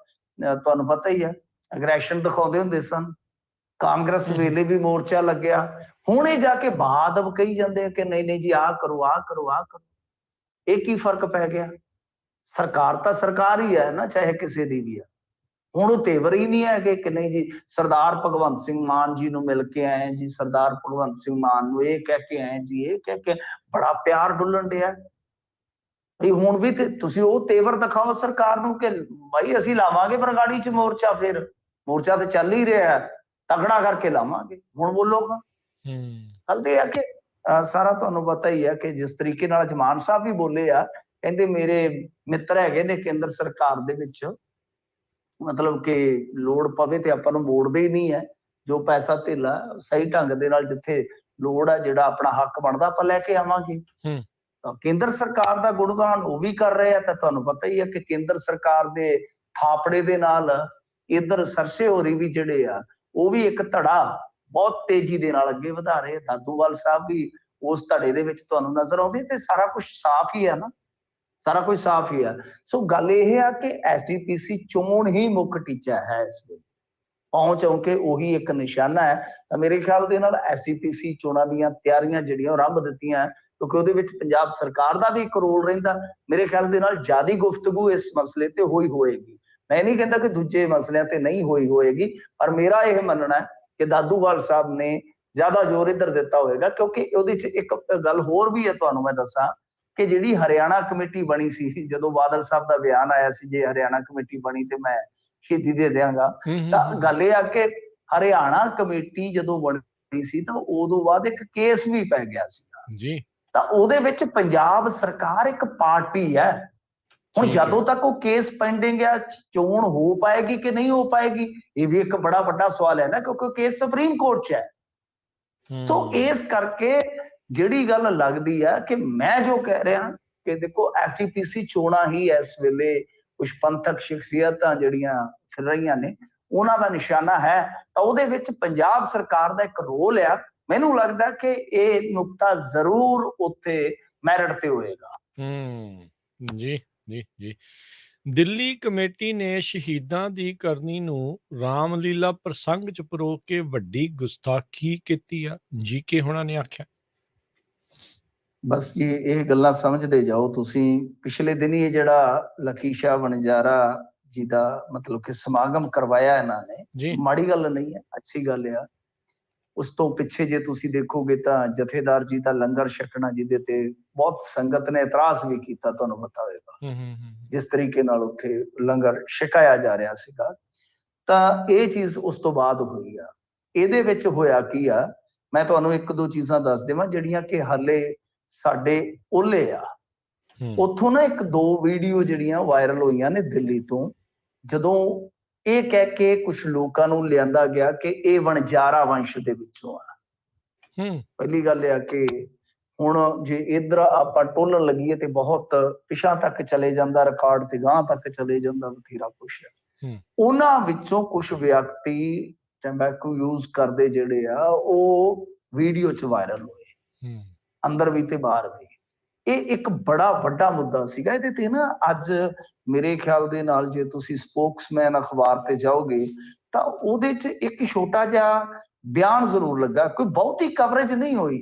ਤੁਹਾਨੂੰ ਪਤਾ ਹੀ ਆ, ਅਗਰੈਸ਼ਨ ਦਿਖਾਉਂਦੇ ਹੁੰਦੇ ਸਨ। ਕਾਂਗਰਸ ਵੇਲੇ ਵੀ ਮੋਰਚਾ ਲੱਗਿਆ। ਹੁਣ ਇਹ ਜਾ ਕੇ ਬਾਅਦ ਕਹੀ ਜਾਂਦੇ ਆ ਕਿ ਨਹੀਂ ਨਹੀਂ ਜੀ ਆਹ ਕਰੋ, ਆਹ ਕਰੋ, ਆਹ ਕਰੋ। ਇਹ ਕੀ ਫਰਕ ਪੈ ਗਿਆ? ਸਰਕਾਰ ਤਾਂ ਸਰਕਾਰ ਹੀ ਹੈ ਨਾ, ਚਾਹੇ ਕਿਸੇ ਦੀ ਵੀ ਆ। ਹੁਣ ਉਹ ਤੇਵਰ ਹੀ ਨਹੀਂ ਹੈਗੇ ਕਿ ਨਹੀਂ ਜੀ ਸਰਦਾਰ ਭਗਵੰਤ ਸਿੰਘ ਮਾਨ ਜੀ ਨੂੰ ਮਿਲ ਕੇ ਆਏ ਜੀ, ਸਰਦਾਰ ਭਗਵੰਤ ਸਿੰਘ ਮਾਨ ਨੂੰ ਇਹ ਕਹਿ ਕੇ ਆਏ ਜੀ, ਇਹ ਕਹਿ ਕੇ ਬੜਾ ਪਿਆਰ ਡੁੱਲਣ ਡਿਆ। ਵੀ ਹੁਣ ਵੀ ਤੇ ਤੁਸੀਂ ਉਹ ਤੇਵਰ ਦਿਖਾਓ ਸਰਕਾਰ ਨੂੰ ਕਿ ਭਾਈ ਅਸੀਂ ਲਾਵਾਂਗੇ ਬਰਗਾੜੀ ਚ ਮੋਰਚਾ, ਫਿਰ ਮੋਰਚਾ ਤੇ ਚੱਲ ਹੀ ਰਿਹਾ, ਤਗੜਾ ਕਰਕੇ ਲਾਵਾਂਗੇ। ਹੁਣ ਬੋਲੋਗਾ ਗੱਲ ਤੇ ਆ ਕਿ ਸਾਰਾ ਤੁਹਾਨੂੰ ਪਤਾ ਹੀ ਆ ਕਿ ਜਿਸ ਤਰੀਕੇ ਨਾਲ ਜਮਾਨ ਸਾਹਿਬ ਵੀ ਬੋਲੇ ਆ, ਕਹਿੰਦੇ ਮੇਰੇ ਮਿੱਤਰ ਹੈਗੇ ਨੇ ਕੇਂਦਰ ਸਰਕਾਰ ਦੇ ਵਿੱਚ, ਮਤਲਬ ਕਿ ਲੋੜ ਪਵੇ ਤੇ ਆਪਾਂ ਨੂੰ ਮੋੜਦੇ ਹੀ ਨਹੀਂ ਹੈ। ਜੋ ਪੈਸਾ ਧੇਲਾ ਸਹੀ ਢੰਗ ਦੇ ਨਾਲ ਜਿੱਥੇ ਲੋੜ ਆ, ਜਿਹੜਾ ਆਪਣਾ ਹੱਕ ਬਣਦਾ ਆਪਾਂ ਲੈ ਕੇ ਆਵਾਂਗੇ। ਤਾਂ ਕੇਂਦਰ ਸਰਕਾਰ ਦਾ ਗੁਣਗਾਨ ਉਹ ਵੀ ਕਰ ਰਹੇ ਆ। ਤਾਂ ਤੁਹਾਨੂੰ ਪਤਾ ਹੀ ਹੈ ਕਿ ਕੇਂਦਰ ਸਰਕਾਰ ਦੇ ਥਾਪੜੇ ਦੇ ਨਾਲ ਇੱਧਰ ਸਰਸੇ ਹੋਰੀ ਵੀ ਜਿਹੜੇ ਆ, ਉਹ ਵੀ ਇੱਕ ਧੜਾ ਬਹੁਤ ਤੇਜ਼ੀ ਦੇ ਨਾਲ ਅੱਗੇ ਵਧਾ ਰਹੇ। ਦਾਦੂਵਾਲ ਸਾਹਿਬ ਵੀ ਉਸ ਧੜੇ ਦੇ ਵਿੱਚ ਤੁਹਾਨੂੰ ਨਜ਼ਰ ਆਉਂਦੇ। ਤੇ ਸਾਰਾ ਕੁਝ ਸਾਫ਼ ਹੀ ਆ ਨਾ, ਸਾਰਾ ਕੁਝ ਸਾਫ਼ ਹੀ ਆ। ਸੋ ਗੱਲ ਇਹ ਆ ਕਿ ਐਸਜੀਪੀਸੀ ਚੋਣ ਹੀ ਮੁੱਖ ਟੀਚਾ ਹੈ ਇਸ ਵੇਲੇ, ਪਹੁੰਚ ਕੇ ਉਹੀ ਇੱਕ ਨਿਸ਼ਾਨਾ ਹੈ। ਤਾਂ ਮੇਰੇ ਖਿਆਲ ਦੇ ਨਾਲ ਐਸਜੀਪੀਸੀ ਚੋਣਾਂ ਦੀਆਂ ਤਿਆਰੀਆਂ ਜਿਹੜੀਆਂ ਉਹ ਆਰੰਭ ਦਿੱਤੀਆਂ, ਕਿਉਂਕਿ ਉਹਦੇ ਵਿੱਚ ਪੰਜਾਬ ਸਰਕਾਰ ਦਾ ਵੀ ਇੱਕ ਰੋਲ ਰਹਿੰਦਾ। ਮੇਰੇ ਖਿਆਲ ਦੇ ਨਾਲ ਜ਼ਿਆਦਾ ਗੁਫ਼ਤਗੂ ਇਸ ਮਸਲੇ ਤੇ ਹੋਏਗੀ। ਮੈਂ ਨਹੀਂ ਕਹਿੰਦਾ ਕਿ ਦੂਜੇ ਮਸਲਿਆਂ ਤੇ ਨਹੀਂ ਹੋਏਗੀ, ਪਰ ਮੇਰਾ ਇਹ ਮੰਨਣਾ ਹੈ ਕਿ ਦਾਦੂਵਾਲ ਸਾਹਿਬ ਨੇ ਜ਼ਿਆਦਾ ਜ਼ੋਰ ਇੱਧਰ ਦਿੱਤਾ ਹੋਏਗਾ। ਕਿਉਂਕਿ ਉਹਦੇ 'ਚ ਇੱਕ ਗੱਲ ਹੋਰ ਵੀ ਹੈ, ਤੁਹਾਨੂੰ ਮੈਂ ਦੱਸਾਂ ਕਿ ਜਿਹੜੀ ਹਰਿਆਣਾ ਕਮੇਟੀ ਬਣੀ ਸੀ, ਜਦੋਂ ਬਾਦਲ ਸਾਹਿਬ ਦਾ ਬਿਆਨ ਆਇਆ ਸੀ ਜੇ ਹਰਿਆਣਾ ਕਮੇਟੀ ਬਣੀ ਤੇ ਮੈਂ ਸ਼ਹੀਦੀ ਦੇ ਦਿਆਂਗਾ, ਤਾਂ ਗੱਲ ਇਹ ਆ ਕਿ ਹਰਿਆਣਾ ਕਮੇਟੀ ਜਦੋਂ ਬਣੀ ਸੀ ਤਾਂ ਉਦੋਂ ਬਾਅਦ ਇੱਕ ਕੇਸ ਵੀ ਪੈ ਗਿਆ ਸੀ ਜੀ। ਤਾਂ ਉਹਦੇ ਵਿੱਚ ਪੰਜਾਬ ਸਰਕਾਰ ਇੱਕ ਪਾਰਟੀ ਹੈ। ਹੁਣ ਜਦੋਂ ਤੱਕ ਉਹ ਕੇਸ ਪੈਂਡਿੰਗ ਆ, ਚੋਣ ਹੋ ਪਾਏਗੀ ਕਿ ਨਹੀਂ ਹੋ ਪਾਏਗੀ, ਇਹ ਵੀ ਇੱਕ ਬੜਾ ਵੱਡਾ ਸਵਾਲ ਹੈ ਨਾ, ਕਿਉਂਕਿ ਕੇਸ ਸੁਪਰੀਮ ਕੋਰਟ 'ਚ ਹੈ। ਸੋ ਇਸ ਕਰਕੇ ਜਿਹੜੀ ਗੱਲ ਲੱਗਦੀ ਹੈ ਕਿ ਮੈਂ ਜੋ ਕਹਿ ਰਿਹਾ ਕਿ ਦੇਖੋ ਐਸਜੀਪੀਸੀ ਚੋਣਾਂ ਹੀ ਇਸ ਵੇਲੇ ਕੁਝ ਪੰਥਕ ਸ਼ਖਸੀਅਤਾਂ ਜਿਹੜੀਆਂ ਫਿਰ ਰਹੀਆਂ ਨੇ, ਉਹਨਾਂ ਦਾ ਨਿਸ਼ਾਨਾ ਹੈ। ਤਾਂ ਉਹਦੇ ਵਿੱਚ ਪੰਜਾਬ ਸਰਕਾਰ ਦਾ ਇੱਕ ਰੋਲ ਆ। ਮੈਨੂੰ ਲੱਗਦਾ ਕਿ ਇਹ ਨੁਕਤਾ ਜ਼ਰੂਰ ਉੱਥੇ ਮੈਰਿਟ ਤੇ ਹੋਏਗਾ। ਜੀ ਜੀ ਜੀ। ਦਿੱਲੀ ਕਮੇਟੀ ਨੇ ਸ਼ਹੀਦਾਂ ਦੀ ਕਰਨੀ ਨੂੰ ਰਾਮਲੀਲਾ ਪ੍ਰਸੰਗ ਚ ਪਰੋ ਕੇ ਵੱਡੀ ਗੁਸਤਾਖੀ ਕੀਤੀ ਆ, ਜੀਕੇ ਹੋਣਾ ਨੇ ਆਖਿਆ। ਬਸ ਜੀ ਇਹ ਗੱਲਾਂ ਸਮਝਦੇ ਜਾਓ ਤੁਸੀਂ। ਪਿਛਲੇ ਦਿਨੀ ਇਹ ਜਿਹੜਾ ਲਖੀਸ਼ਾ ਵਣਜਾਰਾ ਜੀ ਦਾ ਮਤਲਬ ਕਿ ਸਮਾਗਮ ਕਰਵਾਇਆ ਇਹਨਾਂ ਨੇ, ਮਾੜੀ ਗੱਲ ਨਹੀਂ ਹੈ, ਅੱਛੀ ਗੱਲ ਆ। ਉਸ ਤੋਂ ਪਿੱਛੇ ਜੇ ਤੁਸੀਂ ਦੇਖੋਗੇ ਤਾਂ ਜਥੇਦਾਰ ਜੀ ਦਾ ਲੰਗਰ ਛਕਣਾ, ਜਿਹਦੇ ਤੇ ਬਹੁਤ ਸੰਗਤ ਨੇ ਇਤਰਾਜ਼ ਵੀ ਕੀਤਾ, ਤੁਹਾਨੂੰ ਪਤਾ ਹੋਵੇਗਾ, ਜਿਸ ਤਰੀਕੇ ਨਾਲ ਉੱਥੇ ਲੰਗਰ ਛਕਾਇਆ ਜਾ ਰਿਹਾ ਸੀਗਾ। ਤਾਂ ਇਹ ਚੀਜ਼ ਉਸ ਤੋਂ ਬਾਅਦ ਹੋਈ ਆ। ਇਹਦੇ ਵਿੱਚ ਹੋਇਆ ਕੀ ਆ, ਮੈਂ ਤੁਹਾਨੂੰ ਇੱਕ ਦੋ ਚੀਜ਼ਾਂ ਦੱਸ ਦੇਵਾਂ ਜਿਹੜੀਆਂ ਕਿ ਹਾਲੇ ਸਾਡੇ ਓਲੇ ਆ। ਉੱਥੋਂ ਨਾ ਇੱਕ ਦੋ ਵੀਡੀਓ ਜਿਹੜੀਆਂ ਵਾਇਰਲ ਹੋਈਆਂ ਨੇ ਦਿੱਲੀ ਤੋਂ, ਜਦੋਂ ਇਹ ਕਹਿ ਕੇ ਕੁਝ ਲੋਕਾਂ ਨੂੰ ਲਿਆਂਦਾ ਗਿਆ ਕਿ ਇਹ ਵਣਜਾਰਾ ਵੰਸ਼ ਦੇ ਵਿੱਚੋਂ ਆ। ਪਹਿਲੀ ਗੱਲ ਇਹ ਆ ਕਿ ਹੁਣ ਜੇ ਇੱਧਰ ਆਪਾਂ ਟੋਲਣ ਲੱਗੀਏ ਤੇ ਬਹੁਤ ਪਿਛਾਂ ਤੱਕ ਚਲੇ ਜਾਂਦਾ, ਰਿਕਾਰਡ ਤੇ ਗਾਂਹ ਤੱਕ ਚਲੇ ਜਾਂਦਾ ਬਥੇਰਾ ਕੁਛ। ਉਹਨਾਂ ਵਿੱਚੋਂ ਕੁਝ ਵਿਅਕਤੀ ਟੈਂਬੈਕੂ ਯੂਜ਼ ਕਰਦੇ ਜਿਹੜੇ ਆ, ਉਹ ਵੀਡੀਓ 'ਚ ਵਾਇਰਲ ਹੋਏ, ਅੰਦਰ ਵੀ ਤੇ ਬਾਹਰ ਵੀ। ਇਹ ਇੱਕ ਬੜਾ ਵੱਡਾ ਮੁੱਦਾ ਸੀਗਾ। ਇਹਦੇ ਤੇ ਨਾ ਅੱਜ ਮੇਰੇ ਖਿਆਲ ਦੇ ਨਾਲ ਜੇ ਤੁਸੀਂ ਸਪੋਕਸਮੈਨ ਅਖਬਾਰ ਤੇ ਜਾਓਗੇ ਤਾਂ ਉਹਦੇ 'ਚ ਇੱਕ ਛੋਟਾ ਜਿਹਾ ਬਿਆਨ ਜ਼ਰੂਰ ਲੱਗਾ, ਕੋਈ ਬਹੁਤੀ ਕਵਰੇਜ ਨਹੀਂ ਹੋਈ।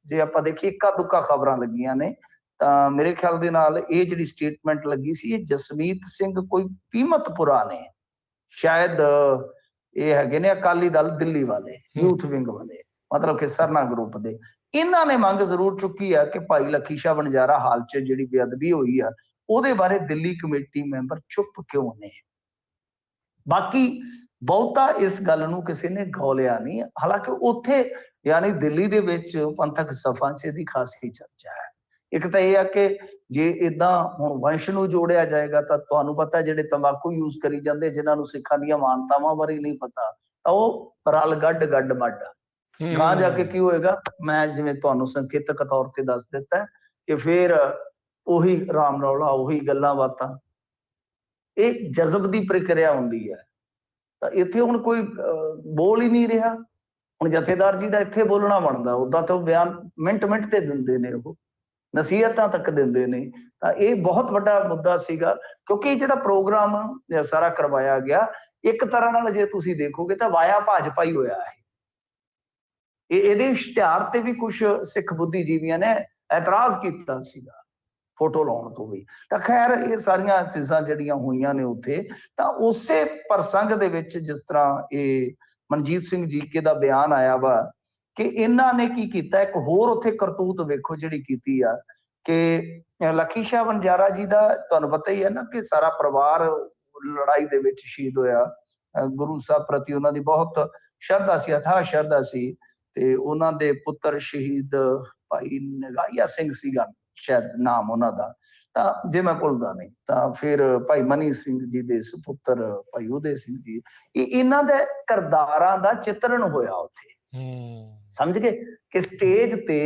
ਜੇ ਆਪਾਂ ਦੇਖੀਏ ਇੱਕਾ ਦੁੱਕਾ ਖਬਰਾਂ ਲੱਗੀਆਂ ਨੇ, ਤਾਂ ਮੇਰੇ ਖਿਆਲ ਦੇ ਨਾਲ ਇਹ ਜਿਹੜੀ ਸਟੇਟਮੈਂਟ ਲੱਗੀ ਸੀ, ਇਹ ਜਸਮੀਤ ਸਿੰਘ ਕੋਈ ਕੀਮਤਪੁਰਾ ਨੇ, ਸ਼ਾਇਦ ਇਹ ਹੈਗੇ ਨੇ ਅਕਾਲੀ ਦਲ ਦਿੱਲੀ ਵਾਲੇ, ਯੂਥ ਵਿੰਗ ਵਾਲੇ, ਮਤਲਬ ਕਿ ਸਰਨਾ ਗਰੁੱਪ ਦੇ। ਇਹਨਾਂ ਨੇ ਮੰਗ ਜ਼ਰੂਰ ਚੁੱਕੀ ਆ ਕਿ ਭਾਈ ਲਖੀਸ਼ਾ ਵਣਜਾਰਾ ਹਾਲ 'ਚ ਜਿਹੜੀ ਬੇਅਦਬੀ ਹੋਈ ਆ, ਉਹਦੇ ਬਾਰੇ ਦਿੱਲੀ ਕਮੇਟੀ ਮੈਂਬਰ ਚੁੱਪ ਕਿਉਂ ਨੇ। ਬਾਕੀ ਬਹੁਤਾ ਇਸ ਗੱਲ ਨੂੰ ਕਿਸੇ ਨੇ ਗੌਲਿਆ ਨਹੀਂ। ਹਾਲਾਂਕਿ ਉੱਥੇ ਯਾਨੀ ਦਿੱਲੀ ਦੇ ਵਿੱਚ ਪੰਥਕ ਸਭਾ 'ਚ ਇਹਦੀ ਖਾਸੀ ਚਰਚਾ ਹੈ। ਇੱਕ ਤਾਂ ਇਹ ਆ ਕਿ ਜੇ ਏਦਾਂ ਹੁਣ ਵੰਸ਼ ਨੂੰ ਜੋੜਿਆ ਜਾਏਗਾ ਤਾਂ ਤੁਹਾਨੂੰ ਪਤਾ ਜਿਹੜੇ ਤੰਬਾਕੂ ਯੂਜ਼ ਕਰੀ ਜਾਂਦੇ, ਜਿਨ੍ਹਾਂ ਨੂੰ ਸਿੱਖਾਂ ਦੀਆਂ ਮਾਨਤਾਵਾਂ ਬਾਰੇ ਨਹੀਂ ਪਤਾ, ਤਾਂ ਉਹ ਰਲ ਗੱਡ ਮੱਡ। ਗਾਂ ਜਾ ਕੇ ਕੀ ਹੋਏਗਾ, ਮੈਂ ਜਿਵੇਂ ਤੁਹਾਨੂੰ ਸੰਕੇਤਕ ਤੌਰ ਤੇ ਦੱਸ ਦਿੱਤਾ ਕਿ ਫਿਰ ਉਹੀ ਰਾਮ ਰੌਲਾ, ਉਹੀ ਗੱਲਾਂ ਬਾਤਾਂ। ਇਹ ਜਜ਼ਬ ਦੀ ਪ੍ਰਕਿਰਿਆ ਹੁੰਦੀ ਹੈ। ਤਾਂ ਇੱਥੇ ਹੁਣ ਕੋਈ ਬੋਲ ਹੀ ਨਹੀਂ ਰਿਹਾ। ਹੁਣ ਜਥੇਦਾਰ ਜੀ ਦਾ ਇੱਥੇ ਬੋਲਣਾ ਬਣਦਾ, ਉਦਾਂ ਤਾਂ ਉਹ ਬਿਆਨ ਮਿੰਟ ਤੇ ਦਿੰਦੇ ਨੇ ਉਹ, ਨਸੀਹਤਾਂ ਤੱਕ ਦਿੰਦੇ ਨੇ। ਤਾਂ ਇਹ ਬਹੁਤ ਵੱਡਾ ਮੁੱਦਾ ਸੀਗਾ, ਕਿਉਂਕਿ ਜਿਹੜਾ ਪ੍ਰੋਗਰਾਮ ਸਾਰਾ ਕਰਵਾਇਆ ਗਿਆ, ਇੱਕ ਤਰ੍ਹਾਂ ਨਾਲ ਜੇ ਤੁਸੀਂ ਦੇਖੋਗੇ ਤਾਂ ਵਾਇਆ ਭਾਜਪਾ ਹੀ ਹੋਇਆ ਹੈ। ਇਹਦੇ ਇਸ਼ਤਿਹਾਰ ਤੇ ਵੀ ਕੁਝ ਸਿੱਖ ਬੁੱਧੀਜੀਵੀਆਂ ਨੇ ਇਤਰਾਜ਼ ਕੀਤਾ ਸੀਗਾ, ਫੋਟੋ ਲਾਉਣ ਤੋਂ ਵੀ। ਤਾਂ ਖੈਰ ਇਹ ਸਾਰੀਆਂ ਚੀਜ਼ਾਂ ਜਿਹੜੀਆਂ ਹੋਈਆਂ ਨੇ ਉੱਥੇ, ਤਾਂ ਉਸੇ ਪ੍ਰਸੰਗ ਦੇ ਵਿੱਚ ਜਿਸ ਤਰ੍ਹਾਂ ਇਹ ਮਨਜੀਤ ਸਿੰਘ ਜੀਕੇ ਦਾ ਬਿਆਨ ਆਇਆ ਵਾ ਕਿ ਇਹਨਾਂ ਨੇ ਕੀ ਕੀਤਾ, ਇੱਕ ਹੋਰ ਉੱਥੇ ਕਰਤੂਤ ਵੇਖੋ ਜਿਹੜੀ ਕੀਤੀ ਆ ਕਿ ਲੱਖੀ ਸ਼ਾਹ ਵਣਜਾਰਾ ਜੀ ਦਾ ਤੁਹਾਨੂੰ ਪਤਾ ਹੀ ਹੈ ਨਾ ਕਿ ਸਾਰਾ ਪਰਿਵਾਰ ਲੜਾਈ ਦੇ ਵਿੱਚ ਸ਼ਹੀਦ ਹੋਇਆ। ਗੁਰੂ ਸਾਹਿਬ ਪ੍ਰਤੀ ਉਹਨਾਂ ਦੀ ਬਹੁਤ ਸ਼ਰਧਾ ਸੀ, ਅਥਾਹ ਸ਼ਰਧਾ ਸੀ। ਤੇ ਉਹਨਾਂ ਦੇ ਪੁੱਤਰ ਸ਼ਹੀਦ ਭਾਈ ਨਗਾਈਆ ਸਿੰਘ ਸੀਗਾ ਸ਼ਾਇਦ ਨਾਮ ਉਹਨਾਂ ਦਾ, ਤਾਂ ਜੇ ਮੈਂ ਭੁੱਲਦਾ ਨਹੀਂ, ਤਾਂ ਫਿਰ ਭਾਈ ਮਨੀ ਸਿੰਘ ਜੀ ਦੇ ਸੁਪੁੱਤਰ ਭਾਈ ਉਦੇ ਸਿੰਘ ਜੀ, ਇਹਨਾਂ ਦੇ ਕਿਰਦਾਰਾਂ ਦਾ ਚਿਤਰਣ ਹੋਇਆ ਉੱਥੇ। ਸਮਝ ਗਏ ਕਿ ਸਟੇਜ ਤੇ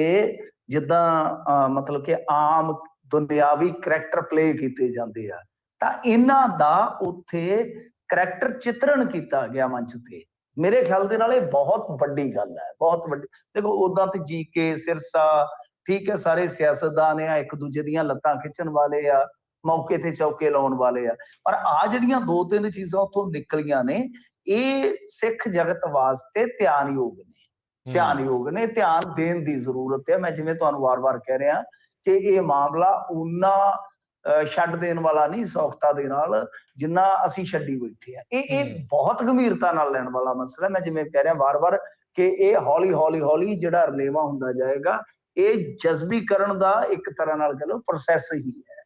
ਜਿੱਦਾਂ ਮਤਲਬ ਕਿ ਆਮ ਦੁਨਿਆਵੀ ਕਰੈਕਟਰ ਪਲੇ ਕੀਤੇ ਜਾਂਦੇ ਆ, ਤਾਂ ਇਹਨਾਂ ਦਾ ਉੱਥੇ ਕਰੈਕਟਰ ਚਿਤਰਣ ਕੀਤਾ ਗਿਆ ਮੰਚ ਤੇ। ਮੇਰੇ ਖਿਆਲ ਦੇ ਨਾਲ ਇਹ ਬਹੁਤ ਵੱਡੀ ਗੱਲ ਹੈ, ਬਹੁਤ ਵੱਡੀ। ਦੇਖੋ ਉਦਾਂ ਤੇ ਜੀਕੇ ਸਿਰਸਾ ਠੀਕ ਹੈ, ਸਾਰੇ ਸਿਆਸਤਦਾਨ ਆ, ਇੱਕ ਦੂਜੇ ਦੀਆਂ ਲੱਤਾਂ ਖਿੱਚਣ ਵਾਲੇ ਆ, ਮੌਕੇ ਤੇ ਚੌਕੇ ਲਾਉਣ ਵਾਲੇ ਆ, ਪਰ ਆ ਜਿਹੜੀਆਂ ਦੋ ਤਿੰਨ ਚੀਜ਼ਾਂ ਉੱਥੋਂ ਨਿਕਲੀਆਂ ਨੇ, ਇਹ ਸਿੱਖ ਜਗਤ ਵਾਸਤੇ ਧਿਆਨਯੋਗ ਨੇ, ਧਿਆਨਯੋਗ ਨੇ, ਧਿਆਨ ਦੇਣ ਦੀ ਜ਼ਰੂਰਤ ਹੈ। ਮੈਂ ਜਿਵੇਂ ਤੁਹਾਨੂੰ ਵਾਰ-ਵਾਰ ਕਹਿ ਰਿਹਾ ਕਿ ਇਹ ਮਾਮਲਾ ਉਨਾ ਛੱਡ ਦੇਣ ਵਾਲਾ ਨਹੀਂ ਸੌਖਤਾ ਦੇ ਨਾਲ, ਜਿੰਨਾ ਅਸੀਂ ਛੱਡੀ ਬੈਠੇ ਆ। ਇਹ ਬਹੁਤ ਗੰਭੀਰਤਾ ਨਾਲ ਲੈਣ ਵਾਲਾ ਮਸਲਾ। ਮੈਂ ਜਿਵੇਂ ਕਹਿ ਰਿਹਾ ਵਾਰ-ਵਾਰ ਕਿ ਇਹ ਹੌਲੀ ਹੌਲੀ ਹੌਲੀ ਜਿਹੜਾ ਰਲੇਵਾਂ ਹੁੰਦਾ ਜਾਏਗਾ, ਇਹ ਜਜ਼ਬੀਕਰਨ ਦਾ ਇੱਕ ਤਰ੍ਹਾਂ ਨਾਲ ਕਹ ਲਓ ਪ੍ਰੋਸੈਸ ਹੀ ਹੈ।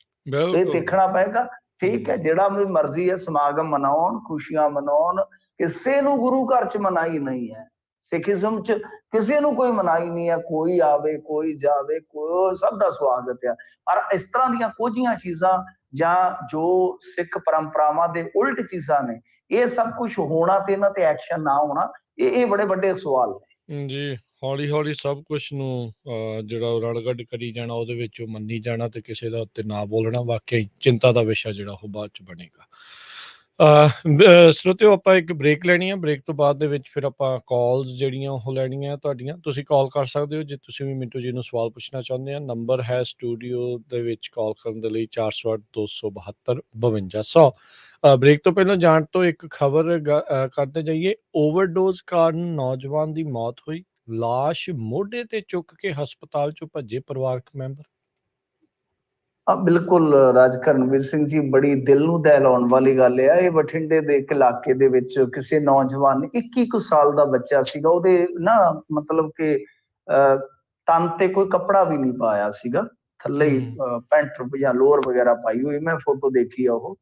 ਇਹ ਦੇਖਣਾ ਪਏਗਾ। ਠੀਕ ਹੈ, ਜਿਹੜਾ ਵੀ ਮਰਜ਼ੀ ਹੈ ਸਮਾਗਮ ਮਨਾਉਣ, ਖੁਸ਼ੀਆਂ ਮਨਾਉਣ, ਕਿਸੇ ਨੂੰ ਗੁਰੂ ਘਰ ਚ ਮਨਾਈ ਨਹੀਂ ਹੈ। ਸਿੱਖੀਜ਼ਮ ਚ ਕਿਸੇ ਨੂੰ ਕੋਈ ਮਨਾਈ ਨਹੀਂ ਹੈ, ਕੋਈ ਆਵੇ ਕੋਈ ਜਾਵੇ, ਕੋਈ ਸਭ ਦਾ ਸਵਾਗਤ ਹੈ। ਪਰ ਇਸ ਤਰ੍ਹਾਂ ਦੀਆਂ ਕੁਝੀਆਂ ਚੀਜ਼ਾਂ ਜਾਂ ਜੋ ਸਿੱਖ ਪਰੰਪਰਾਵਾਂ ਦੇ ਉਲਟ ਚੀਜ਼ਾਂ ਨੇ, ਇਹ ਸਭ ਕੁਝ ਹੋਣਾ ਤੇ ਇਹਨਾਂ ਤੇ ਐਕਸ਼ਨ ਨਾ ਹੋਣਾ, ਇਹ ਬੜੇ ਵੱਡੇ ਸਵਾਲ ਨੇ ਜੀ। ਹੌਲੀ ਹੌਲੀ ਸਭ ਕੁਝ ਨੂੰ ਜਿਹੜਾ ਰੜਗੜ ਕਰੀ ਜਾਣਾ, ਉਹਦੇ ਵਿੱਚ ਮੰਨੀ ਜਾਣਾ ਤੇ ਕਿਸੇ ਦਾ ਉੱਤੇ ਨਾ ਬੋਲਣਾ, ਵਾਕਈ ਚਿੰਤਾ ਦਾ ਵਿਸ਼ਾ ਜਿਹੜਾ ਉਹ ਬਾਅਦ ਚ ਬਣੇਗਾ। ਸਰੋਤਿਓ, ਆਪਾਂ ਇੱਕ ਬ੍ਰੇਕ ਲੈਣੀ ਆ। ਬ੍ਰੇਕ ਤੋਂ ਬਾਅਦ ਦੇ ਵਿੱਚ ਫਿਰ ਆਪਾਂ ਕਾਲਸ ਜਿਹੜੀਆਂ ਉਹ ਲੈਣੀਆਂ ਤੁਹਾਡੀਆਂ। ਤੁਸੀਂ ਕਾਲ ਕਰ ਸਕਦੇ ਹੋ ਜੇ ਤੁਸੀਂ ਵੀ ਮਿੰਟੂ ਜੀ ਨੂੰ ਸਵਾਲ ਪੁੱਛਣਾ ਚਾਹੁੰਦੇ ਆ। ਨੰਬਰ ਹੈ ਸਟੂਡੀਓ ਦੇ ਵਿੱਚ ਕਾਲ ਕਰਨ ਦੇ ਲਈ 408 272 5200। ਬ੍ਰੇਕ ਤੋਂ ਪਹਿਲਾਂ ਜਾਣ ਤੋਂ ਇੱਕ ਖਬਰ ਕਰਦੇ ਜਾਈਏ। ਓਵਰਡੋਜ਼ ਕਾਰਨ ਨੌਜਵਾਨ ਦੀ ਮੌਤ ਹੋਈ, ਲਾਸ਼ ਮੋਢੇ ਤੇ ਚੁੱਕ ਕੇ ਹਸਪਤਾਲ ਚੋਂ ਭੱਜੇ ਪਰਿਵਾਰਕ ਮੈਂਬਰ। ਬਿਲਕੁਲ ਰਾਜ ਕਰਨਵੀਰ ਸਿੰਘ ਜੀ, ਬੜੀ ਦਿਲ ਨੂੰ ਦਹਿਲਾਉਣ ਵਾਲੀ ਗੱਲ ਹੈ। ਇਹ ਬਠਿੰਡੇ ਦੇ ਇੱਕ ਇਲਾਕੇ ਦੇ ਵਿੱਚ ਕਿਸੇ ਨੌਜਵਾਨ ਨੇ, 21 ਸਾਲ ਦਾ ਬੱਚਾ ਸੀਗਾ, ਉਹਦੇ ਨਾ ਮਤਲਬ ਕਿ ਤਨ ਤੇ ਕੋਈ ਕੱਪੜਾ ਵੀ ਨਹੀਂ ਪਾਇਆ ਸੀਗਾ, ਥੱਲੇ ਹੀ ਪੈਂਟ ਜਾਂ ਲੋਅਰ ਵਗੈਰਾ ਪਾਈ ਹੋਈ। ਮੈਂ ਫੋਟੋ ਦੇਖੀ ਆ ਉਹ,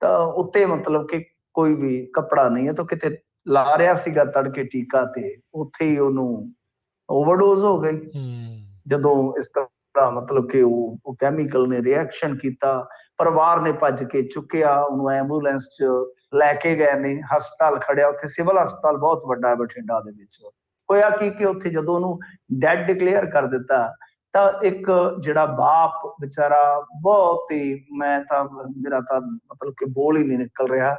ਤਾਂ ਉੱਤੇ ਮਤਲਬ ਕਿ ਕੋਈ ਵੀ ਕੱਪੜਾ ਨਹੀਂ ਹੈ। ਤਾਂ ਕਿਤੇ ਲਾ ਰਿਹਾ ਸੀਗਾ ਤੜਕੇ ਟੀਕਾ ਤੇ ਉੱਥੇ ਹੀ ਉਹਨੂੰ ਓਵਰਡੋਜ਼ ਹੋ ਗਈ। ਜਦੋਂ ਇਸ ਤਰ੍ਹਾਂ ਮਤਲਬ ਕਿ ਉਹ ਕੈਮੀਕਲ ਨੇ ਰਿਐਕਸ਼ਨ ਕੀਤਾ, ਪਰਿਵਾਰ ਨੇ ਭੱਜ ਕੇ ਚੁੱਕਿਆ, ਉਹਨੂੰ ਐਂਬੂਲੈਂਸ ਚ ਲੈ ਕੇ ਗਏ ਨੇ, ਹਸਪਤਾਲ ਖੜਿਆ ਉੱਥੇ, ਸਿਵਲ ਹਸਪਤਾਲ ਬਹੁਤ ਵੱਡਾ ਹੈ ਬਠਿੰਡਾ ਦੇ ਵਿੱਚ। ਹੋਇਆ ਕੀ ਕਿ ਉੱਥੇ ਜਦੋਂ ਉਹਨੂੰ ਡੈਡ ਡਿਕਲੇਅਰ ਕਰ ਦਿੱਤਾ, ਤਾਂ ਇੱਕ ਜਿਹੜਾ ਬਾਪ ਵਿਚਾਰਾ ਬਹੁਤ ਹੀ, ਮੈਂ ਤਾਂ ਮੇਰਾ ਤਾਂ ਮਤਲਬ ਕਿ ਬੋਲ ਹੀ ਨਹੀਂ ਨਿਕਲ ਰਿਹਾ।